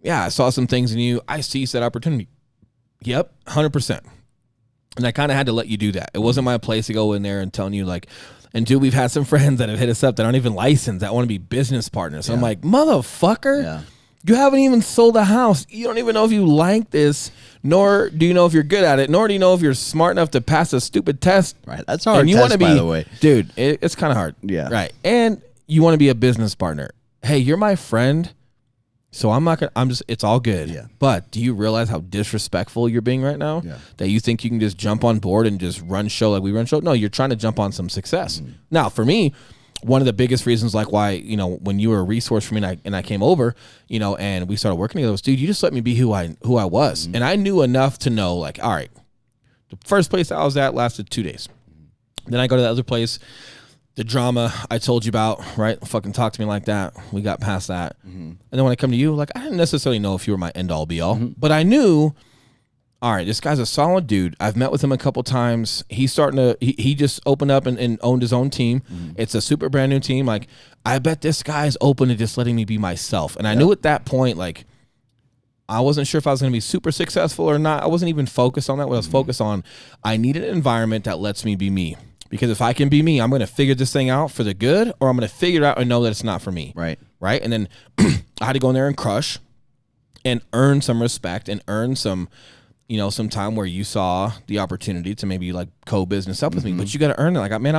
yeah, I saw some things in you, I seized that opportunity. Yep. 100%. And I kind of had to let you do that. It wasn't my place to go in there and telling you like, and dude, we've had some friends that have hit us up that aren't even licensed that want to be business partners. So I'm like, motherfucker, you haven't even sold a house. You don't even know if you like this, nor do you know if you're good at it, nor do you know if you're smart enough to pass a stupid test. Right. That's hard. And you want to be, by the way. Dude, it's kind of hard. Yeah. Right. And you want to be a business partner. Hey, you're my friend. So it's all good. Yeah. But do you realize how disrespectful you're being right now? Yeah. That you think you can just jump on board and just run show like we run show? No, you're trying to jump on some success. Now, for me, one of the biggest reasons like why, you know, when you were a resource for me and I came over, you know, and we started working together was, dude, you just let me be who I was. And I knew enough to know like, all right, the first place I was at lasted 2 days. Then I go to the other place. The drama I told you about, right? Fucking talk to me like that. We got past that. And then when I come to you, like, I didn't necessarily know if you were my end all be all, but I knew, all right, this guy's a solid dude. I've met with him a couple times. He's starting to, he just opened up and owned his own team. It's a super brand new team. Like, I bet this guy's open to just letting me be myself. And I knew at that point, like, I wasn't sure if I was going to be super successful or not. I wasn't even focused on that. What I was focused on, I needed an environment that lets me be me. Because if I can be me, I'm going to figure this thing out for the good, or I'm going to figure it out and know that it's not for me. Right. Right. And then I had to go in there and crush and earn some respect and earn some you know, some time where you saw the opportunity to maybe like co-business up with me, but you got to earn it. Like, man,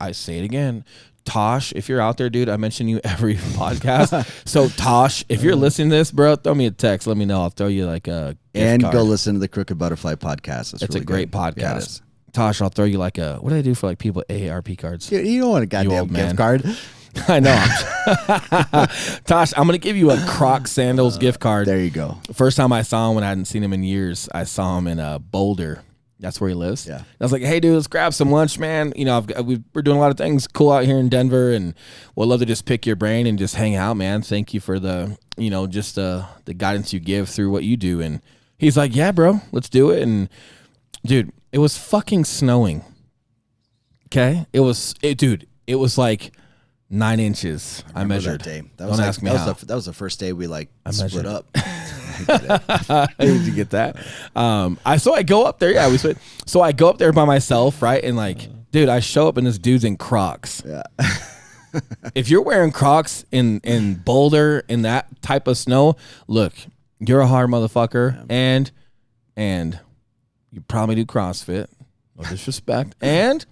I say it again. Tosh, if you're out there, dude, I mention you every podcast. So Tosh, if you're listening to this, bro, throw me a text. Let me know. I'll throw you like a gift card. Go listen to the Crooked Butterfly podcast. It's really a great podcast. Yeah, it is. Tosh, I'll throw you like what do they do for like people AARP cards? You don't want a goddamn gift card. I know. Tosh, I'm going to give you a Croc Sandals gift card. There you go. First time I saw him when I hadn't seen him in years, I saw him in Boulder. That's where he lives. Yeah. I was like, hey, dude, let's grab some lunch, man. You know, we're doing a lot of things cool out here in Denver, and we'd love to just pick your brain and just hang out, man. Thank you for the, you know, just the guidance you give through what you do. And he's like, yeah, bro, let's do it. And, dude, it was fucking snowing. Okay? It was like 9 inches. I measured. That day. Don't ask me how. That was the first day we split up. Did you get that? I go up there. Yeah, we split. So I go up there by myself, right? And like, dude, I show up and this dude's in Crocs. Yeah. If you're wearing Crocs in Boulder in that type of snow, look, you're a hard motherfucker, and you probably do CrossFit. No disrespect, and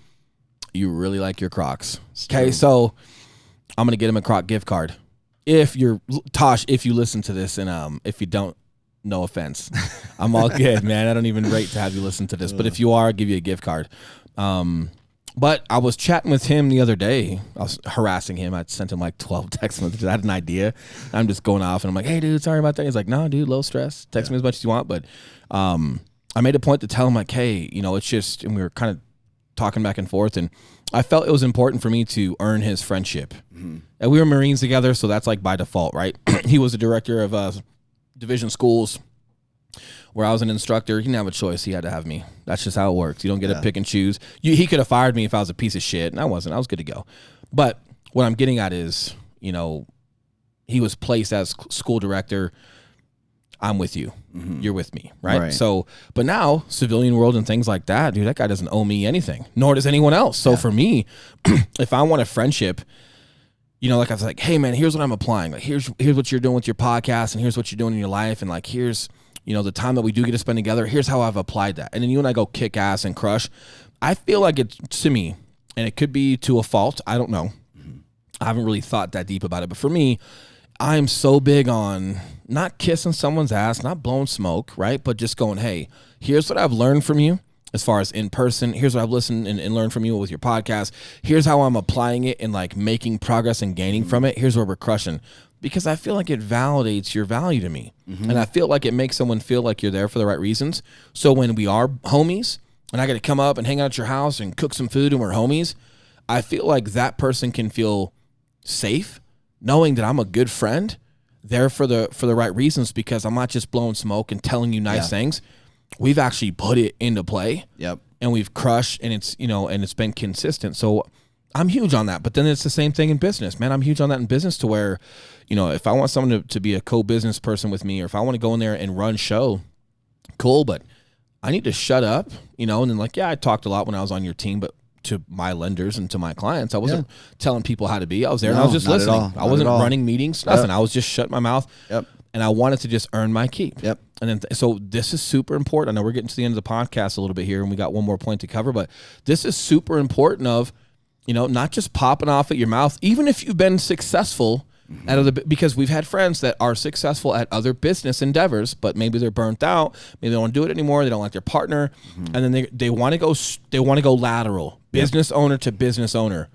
you really like your Crocs. Okay, so I'm gonna get him a Croc gift card. If you're Tosh, if you listen to this, and if you don't, no offense, I'm all good, man. I don't even rate to have you listen to this, but if you are, I'll give you a gift card. But I was chatting with him the other day. I was harassing him. I sent him like 12 text messages. I had an idea. I'm just going off, and I'm like, hey, dude, sorry about that. He's like, no, dude, low stress. Text me as much as you want. But I made a point to tell him, like, hey, you know, it's just, and we were kind of talking back and forth, and I felt it was important for me to earn his friendship. Mm-hmm. And we were Marines together, so that's like by default, right? He was the director of division schools where I was an instructor. He didn't have a choice. He had to have me. That's just how it works. You don't get to pick and choose. He could have fired me if I was a piece of shit, and I wasn't. I was good to go. But what I'm getting at is, you know, he was placed as school director. I'm with you. Mm-hmm. You're with me, right? So, but now, civilian world and things like that, dude, that guy doesn't owe me anything, nor does anyone else. So for me, if I want a friendship, you know, like I was like, hey, man, here's what I'm applying. Like, here's what you're doing with your podcast, and here's what you're doing in your life, and like, here's, you know, the time that we do get to spend together. Here's how I've applied that. And then you and I go kick ass and crush. I feel like it's, to me, and it could be to a fault. I don't know. Mm-hmm. I haven't really thought that deep about it. But for me, I'm so big on not kissing someone's ass, not blowing smoke, right? But just going, hey, here's what I've learned from you as far as in person. Here's what I've listened and learned from you with your podcast. Here's how I'm applying it and like making progress and gaining from it. Here's where we're crushing. Because I feel like it validates your value to me. Mm-hmm. And I feel like it makes someone feel like you're there for the right reasons. So when we are homies and I got to come up and hang out at your house and cook some food and we're homies, I feel like that person can feel safe knowing that I'm a good friend there for the right reasons, because I'm not just blowing smoke and telling you nice things. We've actually put it into play. Yep. And we've crushed, and it's, you know, and it's been consistent. So I'm huge on that. But then it's the same thing in business, man. I'm huge on that in business, to where, you know, if I want someone to be a co-business person with me, or if I want to go in there and run show, cool, but I need to shut up, you know. And then, like, yeah, I talked a lot when I was on your team, but to my lenders and to my clients, I wasn't telling people how to be. I was there and I was just listening. I wasn't running meetings, nothing. I was just shutting my mouth. Yep. And I wanted to just earn my keep. Yep. And then, so this is super important. I know we're getting to the end of the podcast a little bit here, and we got one more point to cover, but this is super important of, you know, not just popping off at your mouth, even if you've been successful at other, because we've had friends that are successful at other business endeavors, but maybe they're burnt out. Maybe they don't want to do it anymore. They don't like their partner. And then they want to go lateral, business owner to business owner.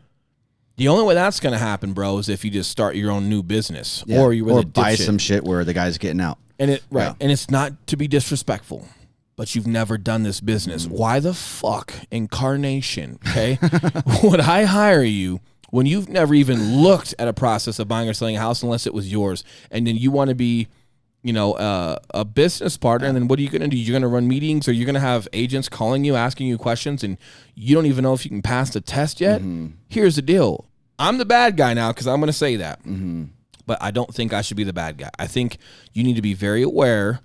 The only way that's going to happen, bro, is if you just start your own new business, or you really buy some shit where the guy's getting out. And and it's not to be disrespectful, but you've never done this business. Why the fuck, incarnation, okay, would I hire you when you've never even looked at a process of buying or selling a house unless it was yours? And then you want to be, you know, a business partner, and then what are you going to do? You're going to run meetings, or you're going to have agents calling you, asking you questions, and you don't even know if you can pass the test yet? Here's the deal. I'm the bad guy now because I'm going to say that. But I don't think I should be the bad guy. I think you need to be very aware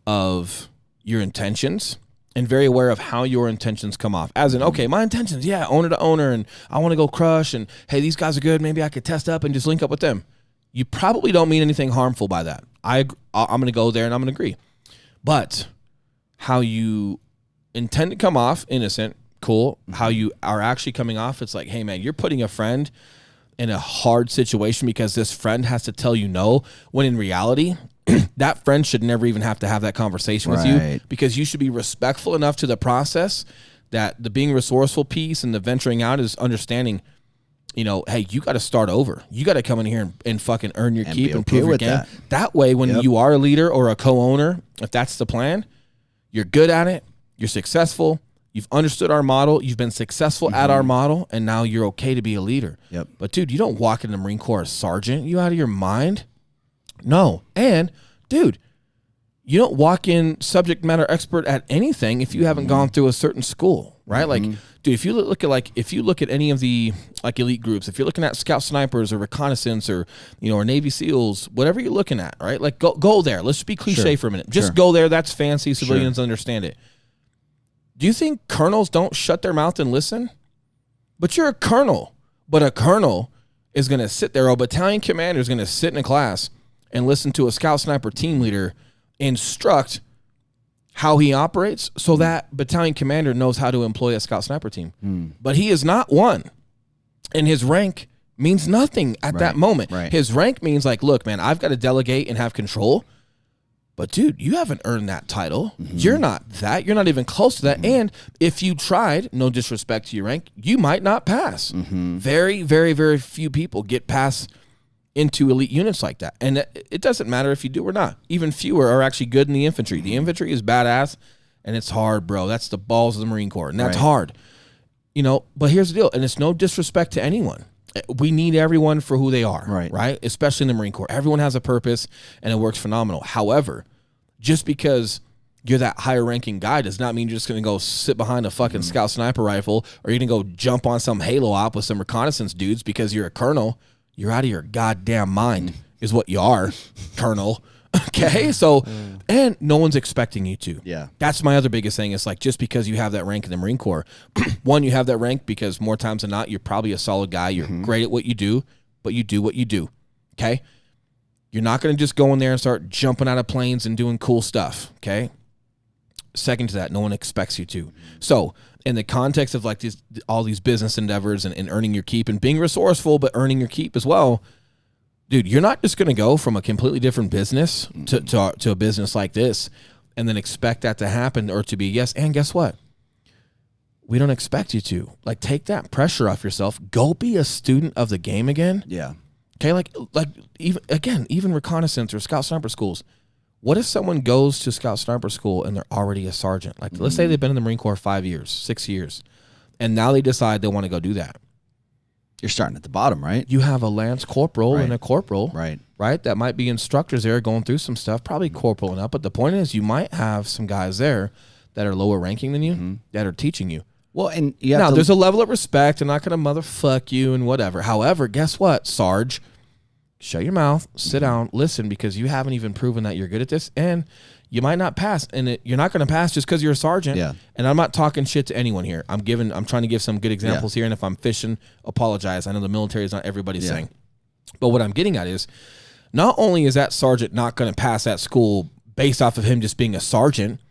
of your intentions and very aware of how your intentions come off. As in, okay, my intentions, owner to owner, and I want to go crush, and hey, these guys are good. Maybe I could test up and just link up with them. You probably don't mean anything harmful by that. I'm going to go there and I'm going to agree. But how you intend to come off innocent, cool. How you are actually coming off, it's like, hey, man, you're putting a friend in a hard situation because this friend has to tell you no, when in reality, that friend should never even have to have that conversation with you, because you should be respectful enough to the process that the being resourceful piece and the venturing out is understanding, hey, you got to start over. You got to come in here and fucking earn your keep and prove your game. That way, when you are a leader or a co-owner, if that's the plan, you're good at it. You're successful. You've understood our model. You've been successful at our model, and now you're okay to be a leader. Yep. But, dude, you don't walk in the Marine Corps as sergeant. You out of your mind? No. And, dude, you don't walk in subject matter expert at anything if you haven't gone through a certain school, right? Like, dude, if you look at any of the like elite groups, if you're looking at scout snipers or reconnaissance or or Navy SEALs, whatever you're looking at, right? Like go there. Let's be cliche for a minute. Just go there. That's fancy. Civilians understand it. Do you think colonels don't shut their mouth and listen? But you're a colonel. But a colonel is going to sit there. A battalion commander is going to sit in a class and listen to a scout sniper team leader instruct how he operates so that battalion commander knows how to employ a scout sniper team. But he is not one. And his rank means nothing at that moment. His rank means like, look, man, I've got to delegate and have control. But, dude, you haven't earned that title. You're not that. You're not even close to that. And if you tried, no disrespect to your rank, you might not pass. Very, very, very few people get past into elite units like that. And it doesn't matter if you do or not. Even fewer are actually good in the infantry. The infantry is badass, and it's hard, bro. That's the balls of the Marine Corps, and that's hard. But here's the deal, and it's no disrespect to anyone. We need everyone for who they are, right? Especially in the Marine Corps. Everyone has a purpose, and it works phenomenal. However, just because you're that higher ranking guy does not mean you're just going to go sit behind a fucking scout sniper rifle, or you're going to go jump on some Halo op with some reconnaissance dudes because you're a colonel. You're out of your goddamn mind is what you are, colonel. Okay? So, and no one's expecting you to. Yeah. That's my other biggest thing. It's like, just because you have that rank in the Marine Corps, one, you have that rank because more times than not, you're probably a solid guy. You're great at what you do, but you do what you do. Okay? You're not going to just go in there and start jumping out of planes and doing cool stuff. Okay? Second to that, no one expects you to. So, in the context of like all these business endeavors and earning your keep and being resourceful, but earning your keep as well, dude, you're not just going to go from a completely different business to a business like this and then expect that to happen or to be yes. And guess what? We don't expect you to. Like, take that pressure off yourself. Go be a student of the game again. Yeah. Okay, like even reconnaissance or scout sniper schools. What if someone goes to scout sniper school and they're already a sergeant? Like, let's say they've been in the Marine Corps 5 years, 6 years, and now they decide they want to go do that. You're starting at the bottom, right? You have a lance corporal and a corporal, right? That might be instructors there going through some stuff, probably corporal and up. But the point is, you might have some guys there that are lower ranking than you that are teaching you. Well, and you have there's a level of respect. I'm not going to motherfuck you and whatever. However, guess what, Sarge? Shut your mouth, sit down, listen, because you haven't even proven that you're good at this, and you might not pass. And you're not going to pass just because you're a sergeant. Yeah. And I'm not talking shit to anyone here. I'm trying to give some good examples here, and if I'm fishing, apologize. I know the military is not everybody's thing. But what I'm getting at is, not only is that sergeant not going to pass that school based off of him just being a sergeant,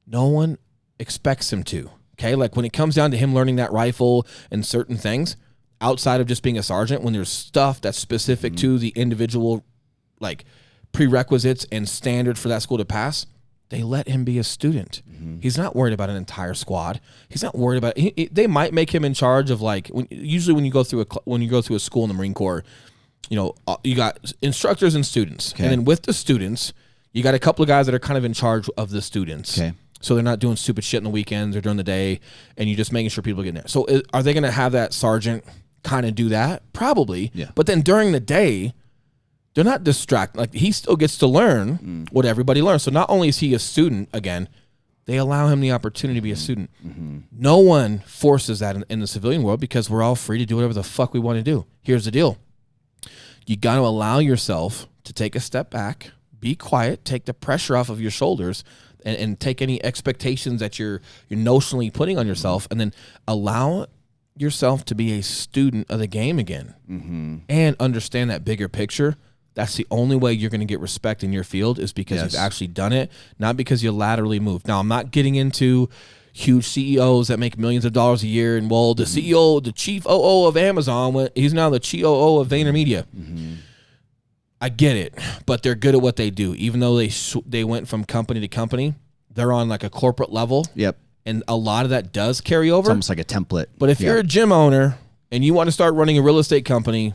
no one expects him to. Okay, like when it comes down to him learning that rifle and certain things, outside of just being a sergeant, when there's stuff that's specific to the individual, like prerequisites and standard for that school to pass, they let him be a student. He's not worried about an entire squad. He's not worried about. They might make him in charge of like usually when you go through a school in the Marine Corps, you got instructors and students, and then with the students, you got a couple of guys that are kind of in charge of the students. Okay. So they're not doing stupid shit in the weekends or during the day, and you're just making sure people get in there. So are they going to have that sergeant kind of do that? Probably. Yeah. But then during the day, they're not distracted. Like, he still gets to learn what everybody learns. So not only is he a student, again, they allow him the opportunity to be a student. No one forces that in the civilian world because we're all free to do whatever the fuck we want to do. Here's the deal. You got to allow yourself to take a step back, be quiet, take the pressure off of your shoulders, and take any expectations that you're notionally putting on yourself, and then allow yourself to be a student of the game again and understand that bigger picture That's the only way you're going to get respect in your field is because you've actually done it, not because you laterally moved. Now, I'm not getting into huge CEOs that make millions of dollars a year. And, well, the CEO, the chief OO of Amazon, he's now the COO of VaynerMedia. I get it, but they're good at what they do. Even though they went from company to company, they're on like a corporate level. Yep. And a lot of that does carry over. It's almost like a template. But if you're a gym owner and you want to start running a real estate company,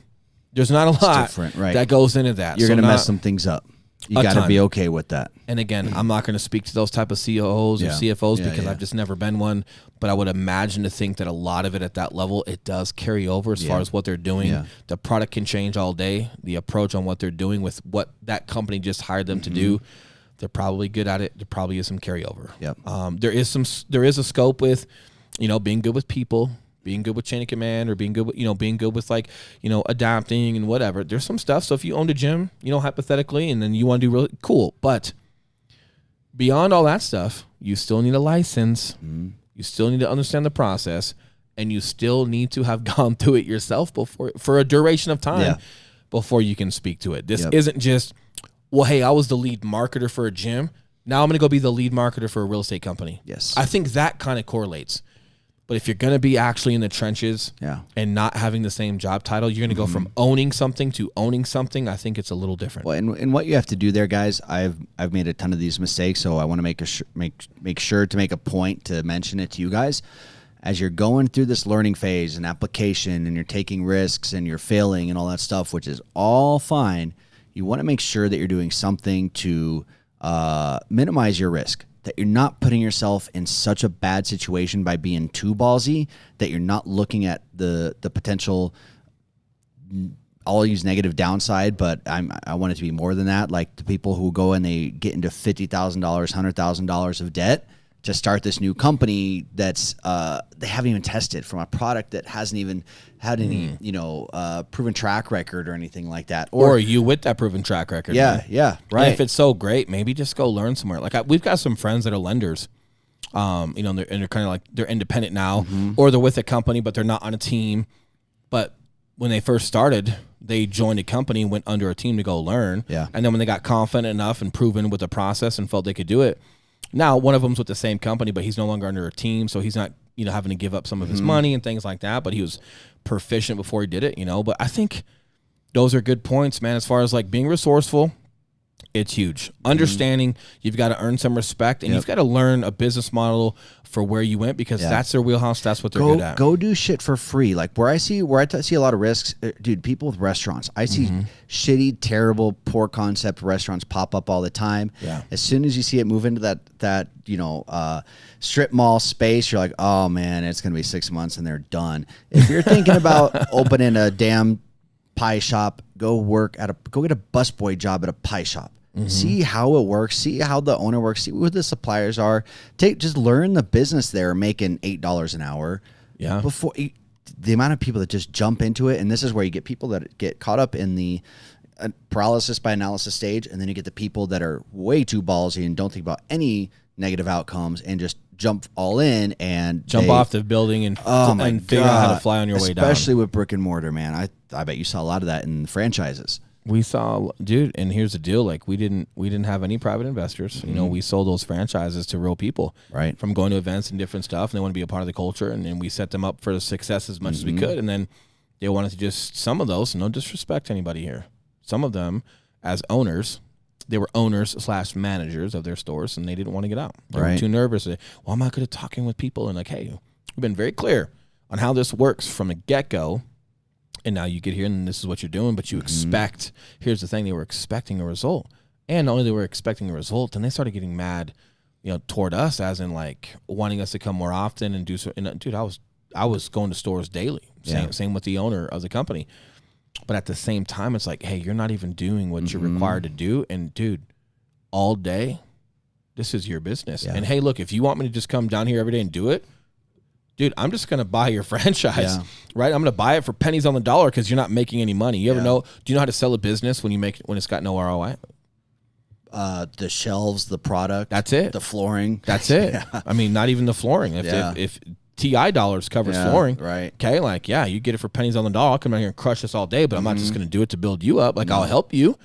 there's not a lot that goes into that. You're going to mess some things up. You got to be okay with that. And again, I'm not going to speak to those type of COOs or CFOs because I've just never been one. But I would imagine to think that a lot of it at that level, it does carry over as far as what they're doing. Yeah. The product can change all day. The approach on what they're doing with what that company just hired them to do, they're probably good at it. There probably is some carryover. Yep. There is a scope with, being good with people, being good with chain of command, or being good with like, adapting and whatever. There's some stuff. So if you owned a gym, hypothetically, and then you want to do really cool, but beyond all that stuff, you still need a license. You still need to understand the process, and you still need to have gone through it yourself for a duration of time before you can speak to it. This isn't just, well, hey, I was the lead marketer for a gym. Now I'm going to go be the lead marketer for a real estate company. Yes. I think that kind of correlates. But if you're going to be actually in the trenches and not having the same job title, you're going to go from owning something to owning something. I think it's a little different. Well, and what you have to do there, guys, I've made a ton of these mistakes, so I want to make sure to make a point to mention it to you guys. As you're going through this learning phase and application and you're taking risks and you're failing and all that stuff, which is all fine, you want to make sure that you're doing something to minimize your risk. That you're not putting yourself in such a bad situation by being too ballsy, that you're not looking at the potential, I'll use negative downside, but I want it to be more than that. Like the people who go and they get into $50,000, $100,000 of debt to start this new company that's they haven't even tested from a product that hasn't even had any proven track record or anything like that. Or you with that proven track record. Yeah, right. And if it's so great, maybe just go learn somewhere. Like we've got some friends that are lenders, and they're kind of like they're independent now, or they're with a company but they're not on a team. But when they first started, they joined a company and went under a team to go learn. Yeah. And then when they got confident enough and proven with the process and felt they could do it. Now, one of them's with the same company, but he's no longer under a team, so he's not, having to give up some of his money and things like that, but he was proficient before he did it, But I think those are good points, man, as far as like being resourceful. It's huge. Understanding you've got to earn some respect, and you've got to learn a business model for where you went because that's their wheelhouse. That's what they're good at. Go do shit for free. Like where I see a lot of risks, dude. People with restaurants, I see shitty, terrible, poor concept restaurants pop up all the time. Yeah. As soon as you see it move into that strip mall space, you're like, oh man, it's gonna be 6 months and they're done. If you're thinking about opening a damn pie shop, go get a busboy job at a pie shop. See how it works. See how the owner works. See who the suppliers are. Just learn the business there, making $8 an hour. Yeah. Before the amount of people that just jump into it, and this is where you get people that get caught up in the paralysis by analysis stage, and then you get the people that are way too ballsy and don't think about any negative outcomes and just jump all in and jump off the building and figure out how to fly on your way down. Especially with brick and mortar, man. I bet you saw a lot of that in franchises. We saw, dude, and here's the deal: like we didn't have any private investors. We sold those franchises to real people, right? From going to events and different stuff, and they want to be a part of the culture, and then we set them up for success as much as we could, and then they wanted to just some of those. No disrespect to anybody here. Some of them, as owners, they were owners/managers of their stores, and they didn't want to get out. They were too nervous. Well, I'm not good at talking with people, and like, hey, we've been very clear on how this works from the get-go. And now you get here and this is what you're doing, but you expect, here's the thing, they were expecting a result. And not only they were expecting a result, and they started getting mad, toward us as in like wanting us to come more often and do so. And dude, I was going to stores daily. Same with the owner of the company. But at the same time, it's like, hey, you're not even doing what you're required to do. And dude, all day, this is your business. Yeah. And hey, look, if you want me to just come down here every day and do it, dude, I'm just going to buy your franchise, right? I'm going to buy it for pennies on the dollar because you're not making any money. You ever know, do you know how to sell a business when it's got no ROI? The shelves, the product. That's it. The flooring. That's it. I mean, not even the flooring. If TI dollars covers Yeah, flooring. right. Okay, like, yeah, you get it for pennies on the dollar. I'll come out here and crush this all day, but I'm not just going to do it to build you up. Like, I'll help you,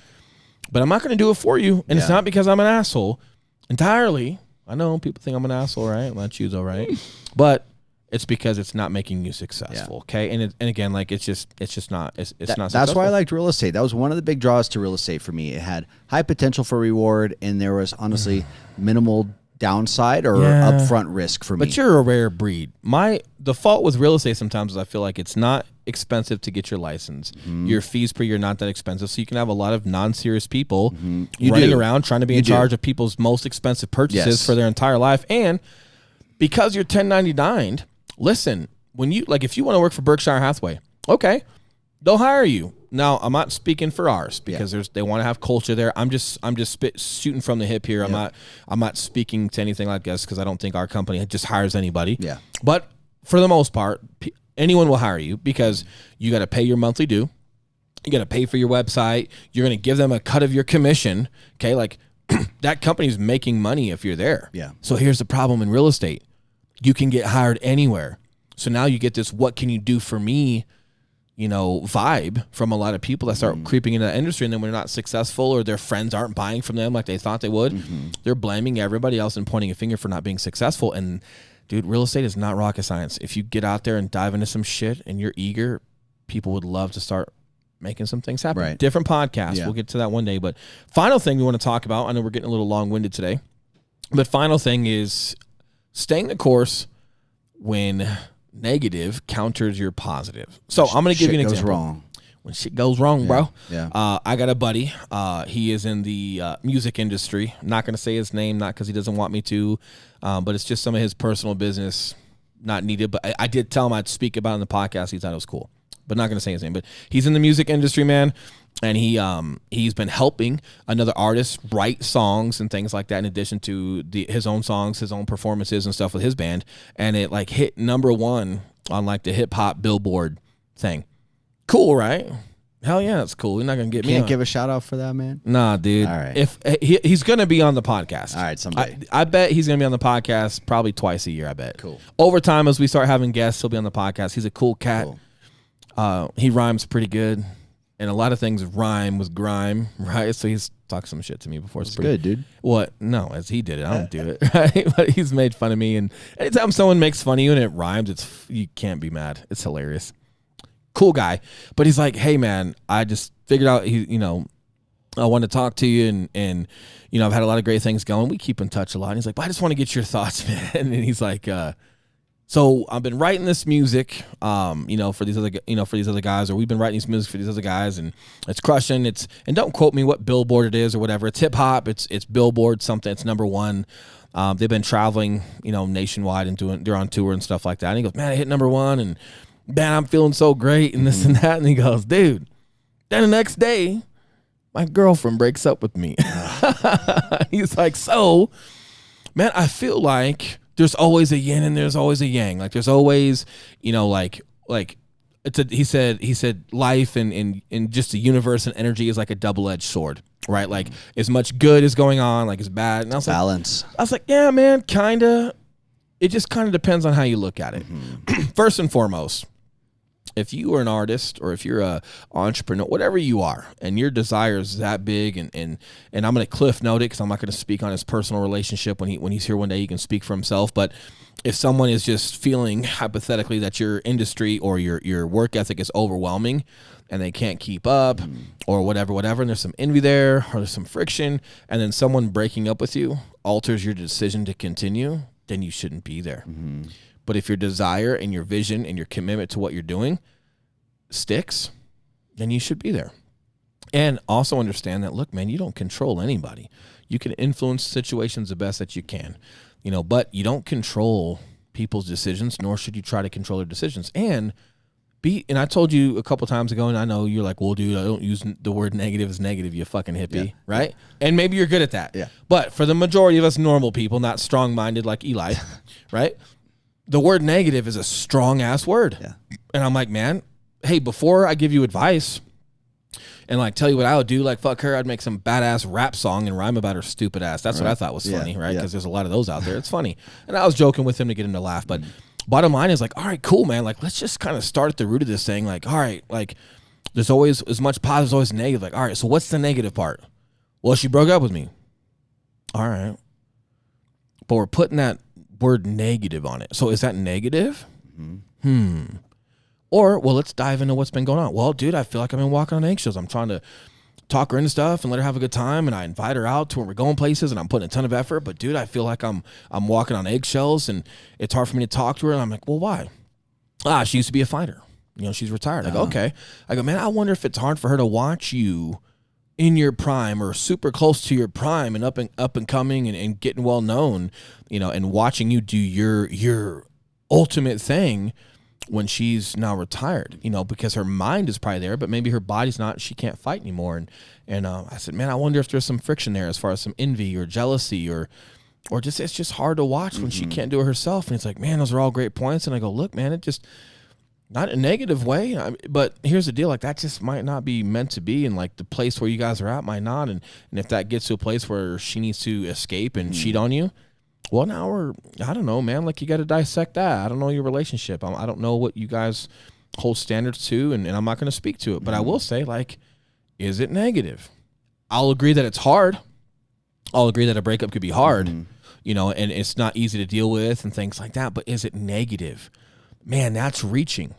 but I'm not going to do it for you. And it's Yeah. not because I'm an asshole entirely. I know people think I'm an asshole, right? Well, that's you, though, right? But it's because it's not making you successful, okay? And again, like, it's just not. It's not successful. That's why I liked real estate. That was one of the big draws to real estate for me. It had high potential for reward, and there was honestly minimal downside or upfront risk for me. But you're a rare breed. The fault with real estate sometimes is I feel like it's not expensive to get your license. Your fees per year are not that expensive, so you can have a lot of non-serious people running around trying to be in charge of people's most expensive purchases for their entire life. And because you're 1099'd, listen, when you if you want to work for Berkshire Hathaway, okay, they'll hire you. Now, I'm not speaking for ours because they want to have culture there. I'm just shooting from the hip here. I'm not speaking to anything like this because I don't think our company just hires anybody. Yeah. But for the most part, anyone will hire you because you got to pay your monthly due. You got to pay for your website. You're going to give them a cut of your commission. Okay, like that company's making money if you're there. Yeah. So here's the problem in real estate: you can get hired anywhere. So now you get this "what can you do for me?" vibe from a lot of people that start creeping into the industry, and then when they're not successful or their friends aren't buying from them like they thought they would, they're blaming everybody else and pointing a finger for not being successful. And dude, real estate is not rocket science. If you get out there and dive into some shit and you're eager, people would love to start making some things happen. Right. Different podcasts. Yeah. We'll get to that one day. But final thing we want to talk about, I know we're getting a little long-winded today, but final thing is staying the course when negative counters your positive. So I'm going to give you an example. Wrong. When shit goes wrong, bro. Yeah. I got a buddy. He is in the music industry. I'm not going to say his name, not because he doesn't want me to, but it's just some of his personal business, not needed. But I did tell him I'd speak about it in the podcast. He thought it was cool, but not going to say his name. But he's in the music industry, man. And he's been helping another artist write songs and things like that in addition to his own songs, his own performances and stuff with his band. And it hit #1 on the hip hop Billboard thing. Cool, right? Hell yeah, it's cool. You're not going to get me on. Can't give a shout out for that, man? Nah, dude. All right. If he's going to be on the podcast. All right, someday. I bet he's going to be on the podcast probably twice a year, I bet. Cool. Over time, as we start having guests, he'll be on the podcast. He's a cool cat. Cool. He rhymes pretty good. And a lot of things rhyme with grime, right? So he's talked some shit to me before. It's good, dude. What? No, as he did it. I don't do it, right? But he's made fun of me. And anytime someone makes fun of you and it rhymes, you can't be mad. It's hilarious. Cool guy. But he's like, hey, man, I just figured out, I want to talk to you. And I've had a lot of great things going. We keep in touch a lot. And he's like, but I just want to get your thoughts, man. And he's like, so I've been writing this music, for these other guys, or we've been writing this music for these other guys, and it's crushing. And don't quote me what Billboard it is or whatever. It's hip hop. It's Billboard something. It's #1. They've been traveling, nationwide and they're on tour and stuff like that. And he goes, man, I hit #1, and man, I'm feeling so great, and this and that. And he goes, dude. Then the next day, my girlfriend breaks up with me. He's like, so, man, I feel like there's always a yin and there's always a yang. Like there's always, he said life and just the universe and energy is like a double-edged sword, right? Like as much good is going on, like as bad. And I was balance. I was like, yeah, man, kinda. It just kind of depends on how you look at it. First and foremost, if you are an artist or if you're a entrepreneur, whatever you are, and your desire is that big, and I'm going to cliff note it because I'm not going to speak on his personal relationship. When he's here one day, he can speak for himself. But if someone is just feeling hypothetically that your industry or your work ethic is overwhelming and they can't keep up or whatever, and there's some envy there or there's some friction, and then someone breaking up with you alters your decision to continue, then you shouldn't be there. But if your desire and your vision and your commitment to what you're doing sticks, then you should be there. And also understand that, look, man, you don't control anybody. You can influence situations the best that you can, but you don't control people's decisions, nor should you try to control their decisions. And I told you a couple times ago, and I know you're like, well, dude, I don't use the word negative as negative, you fucking hippie, right? And maybe you're good at that. Yeah. But for the majority of us normal people, not strong-minded like Eli, right? The word negative is a strong-ass word. Yeah. And I'm like, man, hey, before I give you advice and tell you what I would do, fuck her, I'd make some badass rap song and rhyme about her stupid ass. That's what I thought was funny, right? Because there's a lot of those out there. It's funny. And I was joking with him to get him to laugh. But bottom line is like, all right, cool, man. Like, let's just kind of start at the root of this thing. Like, all right, like there's always as much positive, always negative. Like, all right, so what's the negative part? Well, she broke up with me. All right. But we're putting that word negative on it. So is that negative? Or, well, let's dive into what's been going on. Well, dude, I feel like I've been walking on eggshells. I'm trying to talk her into stuff and let her have a good time, and I invite her out to where we're going places, and I'm putting a ton of effort. But, dude, I feel like I'm walking on eggshells, and it's hard for me to talk to her. And I'm like, well, why? She used to be a fighter. You know, she's retired. I go, okay. I go, man, I wonder if it's hard for her to watch you in your prime or super close to your prime and up and coming and getting well known, you know, and watching you do your ultimate thing when she's now retired, you know, because her mind is probably there, but maybe her body's not, she can't fight anymore. And I said, man, I wonder if there's some friction there as far as some envy or jealousy or just, it's just hard to watch when she can't do it herself. And it's like, man, those are all great points. And I go, look, man, it just, not in a negative way, but here's the deal. Like, that just might not be meant to be. And like the place where you guys are at might not. And if that gets to a place where she needs to escape and cheat on you, well, now I don't know, man. Like, you got to dissect that. I don't know your relationship. I don't know what you guys hold standards to, and I'm not going to speak to it. But I will say, like, is it negative? I'll agree that it's hard. I'll agree that a breakup could be hard, you know, and it's not easy to deal with and things like that. But is it negative? Man, that's reaching.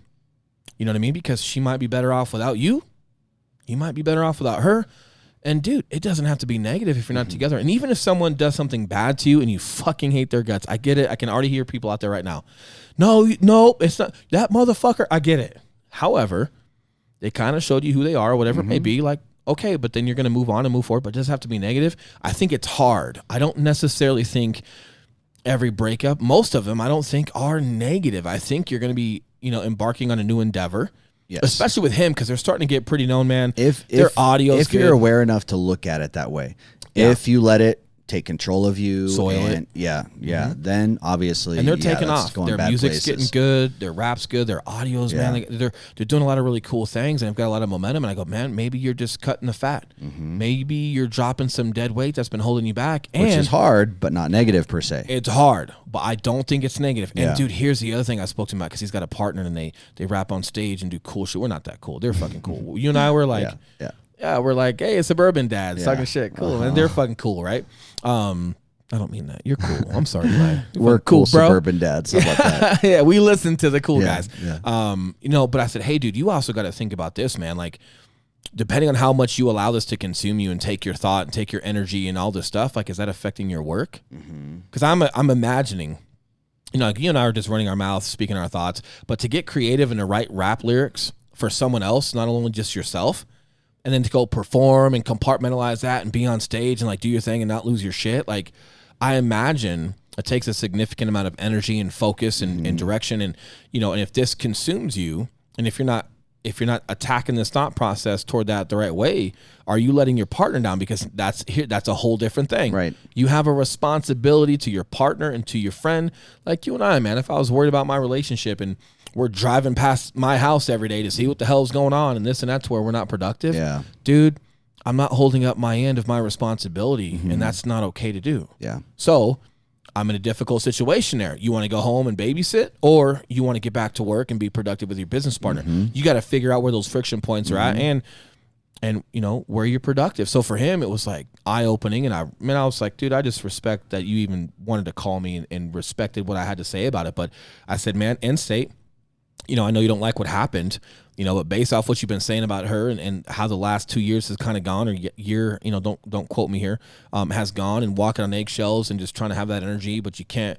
You know what I mean? Because she might be better off without you. You might be better off without her. And, dude, it doesn't have to be negative if you're not together. And even if someone does something bad to you and you fucking hate their guts, I get it. I can already hear people out there right now. No, it's not that motherfucker. I get it. However, they kind of showed you who they are, whatever it may be. Like, okay, but then you're going to move on and move forward. But it doesn't have to be negative. I think it's hard. I don't necessarily think every breakup, most of them, I don't think are negative. I think you're going to be, you know, embarking on a new endeavor. Yes. Especially with him, because they're starting to get pretty known, man. If their audio is good. You're aware enough to look at it that way, if you let it take control of you, soil it, then obviously, and they're taking off. Their music's getting good, their rap's good, their audio's man, they're doing a lot of really cool things, and they've got a lot of momentum. And I go, man, maybe you're just cutting the fat. Maybe you're dropping some dead weight that's been holding you back, which is hard, but not negative per se. It's hard, but I don't think it's negative. And dude, here's the other thing I spoke to him about, because he's got a partner and they rap on stage and do cool shit. We're not that cool. They're fucking cool. You and I were like, we're like, hey, suburban dads talking shit. Cool. And they're fucking cool, right? I don't mean that. You're cool. I'm sorry, Eli. We're cool, bro. Suburban dads. How about that? Yeah, we listen to the cool guys. Yeah. You know, but I said, hey, dude, you also got to think about this, man. Like, depending on how much you allow this to consume you and take your thought and take your energy and all this stuff, like, is that affecting your work? Because I'm imagining, you know, like you and I are just running our mouths, speaking our thoughts, but to get creative and to write rap lyrics for someone else, not only just yourself, and then to go perform and compartmentalize that and be on stage and like do your thing and not lose your shit. Like, I imagine it takes a significant amount of energy and focus and direction. And, you know, and if this consumes you, and if you're not attacking this thought process toward that the right way, are you letting your partner down? Because that's a whole different thing. Right. You have a responsibility to your partner and to your friend. Like you and I, man, if I was worried about my relationship and we're driving past my house every day to see what the hell's going on and this and that's where we're not productive. Yeah. Dude, I'm not holding up my end of my responsibility, and that's not okay to do. Yeah. So I'm in a difficult situation there. You want to go home and babysit, or you want to get back to work and be productive with your business partner. You got to figure out where those friction points are at and you know, where you're productive. So for him, it was like eye-opening, and I was like, dude, I just respect that you even wanted to call me and respected what I had to say about it. But I said, man, end state, you know, I know you don't like what happened, you know, but based off what you've been saying about her and how the last 2 years has kind of gone, or year, you know, don't quote me here, has gone, and walking on eggshells and just trying to have that energy, but you can't,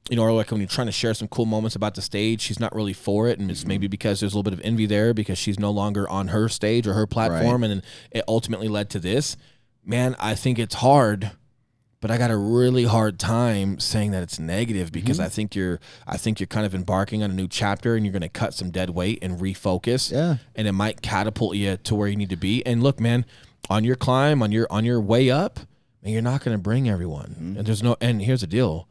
you know, or like when you're trying to share some cool moments about the stage, she's not really for it. And it's maybe because there's a little bit of envy there because she's no longer on her stage or her platform. Right. And then it ultimately led to this. Man, I think it's hard, but I got a really hard time saying that it's negative because I think you're kind of embarking on a new chapter, and you're going to cut some dead weight and refocus. Yeah. And it might catapult you to where you need to be. And look, man, on your climb, on your way up, man, you're not going to bring everyone. And here's the deal.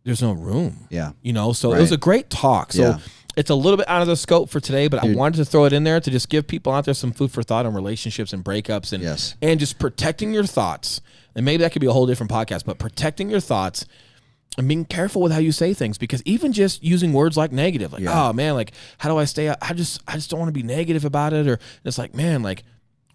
There's no room. Yeah. You know, so it was a great talk. So it's a little bit out of the scope for today, but I wanted to throw it in there to just give people out there some food for thought on relationships and breakups and just protecting your thoughts. And maybe that could be a whole different podcast, but protecting your thoughts and being careful with how you say things, because even just using words like negative, like, oh man, like, how do I stay? I just don't want to be negative about it. Or it's like, man, like,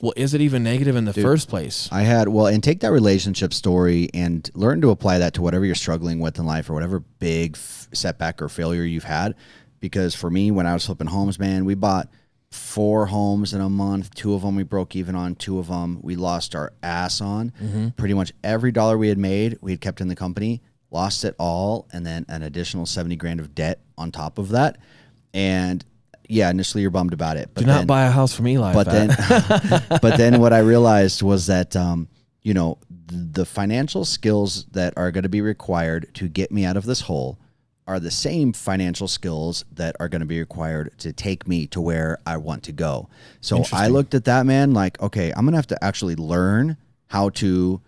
well, is it even negative in the first place? And take that relationship story and learn to apply that to whatever you're struggling with in life or whatever big setback or failure you've had. Because for me, when I was flipping homes, man, we bought 4 homes in a month. 2 of them we broke even on. 2 of them we lost our ass on. Pretty much every dollar we had made, we had kept in the company. Lost it all, and then an additional 70 grand of debt on top of that. And yeah, initially you're bummed about it. But Do not buy a house from Eli. But then what I realized was that the financial skills that are going to be required to get me out of this hole are the same financial skills that are going to be required to take me to where I want to go. So I looked at that, man, like, okay, I'm going to have to actually learn how to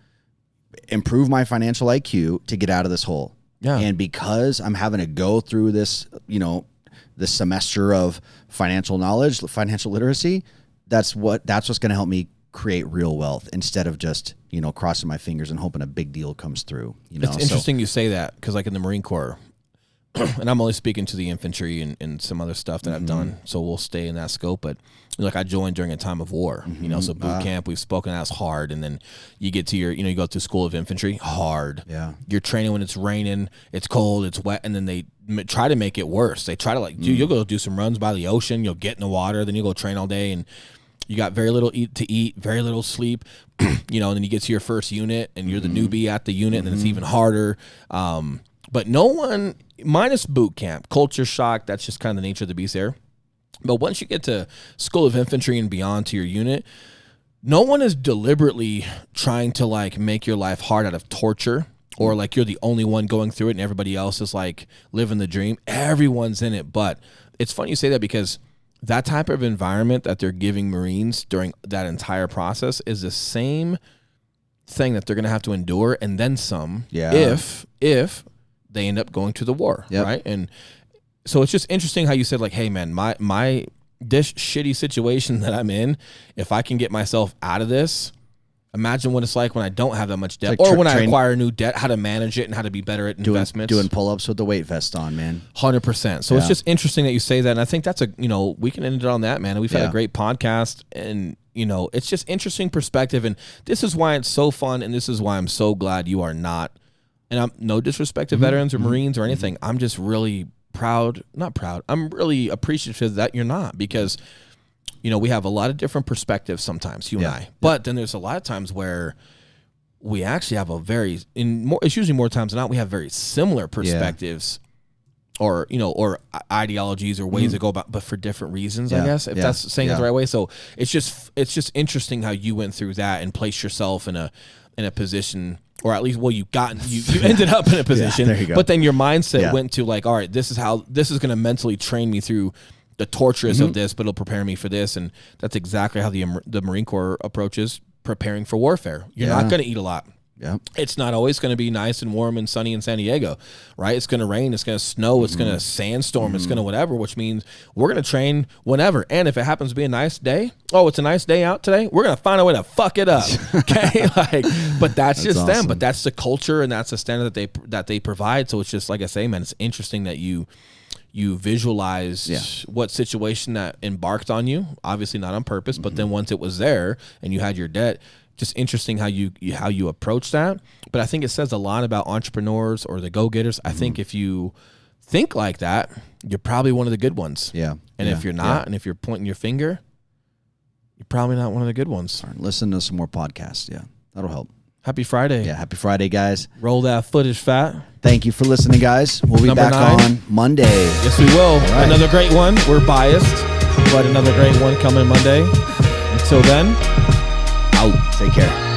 improve my financial IQ to get out of this hole. Yeah. And because I'm having to go through this, this semester of financial knowledge, financial literacy, that's what's going to help me create real wealth instead of just, crossing my fingers and hoping a big deal comes through. It's interesting you say that, because like in the Marine Corps, and I'm only speaking to the infantry and some other stuff that I've done, so we'll stay in that scope. But like, I joined during a time of war, so boot camp, we've spoken as hard, and then you get to your, you go to school of infantry, hard. Yeah. You're training when it's raining, it's cold, it's wet, and then they try to make it worse. They try to you'll go do some runs by the ocean, you'll get in the water, then you go train all day, and you got very little to eat, very little sleep, and then you get to your first unit, and you're the newbie at the unit, and then it's even harder. But no one, minus boot camp, culture shock, that's just kind of the nature of the beast there. But once you get to School of Infantry and beyond to your unit, no one is deliberately trying to like make your life hard out of torture, or like you're the only one going through it and everybody else is like living the dream. Everyone's in it. But it's funny you say that, because that type of environment that they're giving Marines during that entire process is the same thing that they're going to have to endure, and then some, if they end up going to the war, right? And so it's just interesting how you said, like, hey, man, my this shitty situation that I'm in, if I can get myself out of this, imagine what it's like when I don't have that much debt, or when I acquire new debt, how to manage it and how to be better at investments. Doing pull-ups with the weight vest on, man. 100%. So it's just interesting that you say that, and I think that's we can end it on that, man. And we've had a great podcast, and it's just interesting perspective, and this is why it's so fun, and this is why I'm so glad you are not. And I'm no disrespect to veterans or Marines or anything. I'm just really I'm really appreciative that you're not, because, we have a lot of different perspectives sometimes, you and I. But then there's a lot of times where we actually have it's usually more times than not, we have very similar perspectives or ideologies or ways to go about, but for different reasons, I guess, if that's saying it the right way. So it's just interesting how you went through that and placed yourself in a position, or at least, you ended up in a position, there you go. But then your mindset went to like, all right, this is going to mentally train me through the torturous of this, but it'll prepare me for this. And that's exactly how the Marine Corps approaches preparing for warfare. You're not going to eat a lot. Yeah. It's not always going to be nice and warm and sunny in San Diego, right? It's going to rain, it's going to snow, it's going to sandstorm, it's going to whatever, which means we're going to train whenever. And if it happens to be a nice day, it's a nice day out today, we're going to find a way to fuck it up. Okay? But that's just awesome. Them. But that's the culture, and that's the standard that they provide. So it's just, like I say, man, it's interesting that you visualize what situation that embarked on you, obviously not on purpose, but then once it was there and you had your debt, just interesting how you approach that. But I think it says a lot about entrepreneurs or the go-getters. I think if you think like that, you're probably one of the good ones. Yeah. And if you're not, and if you're pointing your finger, you're probably not one of the good ones. Right, listen to some more podcasts. Yeah, that'll help. Happy Friday. Yeah, happy Friday, guys. Roll that footage, fat. Thank you for listening, guys. We'll be Number back 9. on Monday. Yes, we will. Right. Another great one. We're biased, but another great one coming Monday. Until then, out. Take care.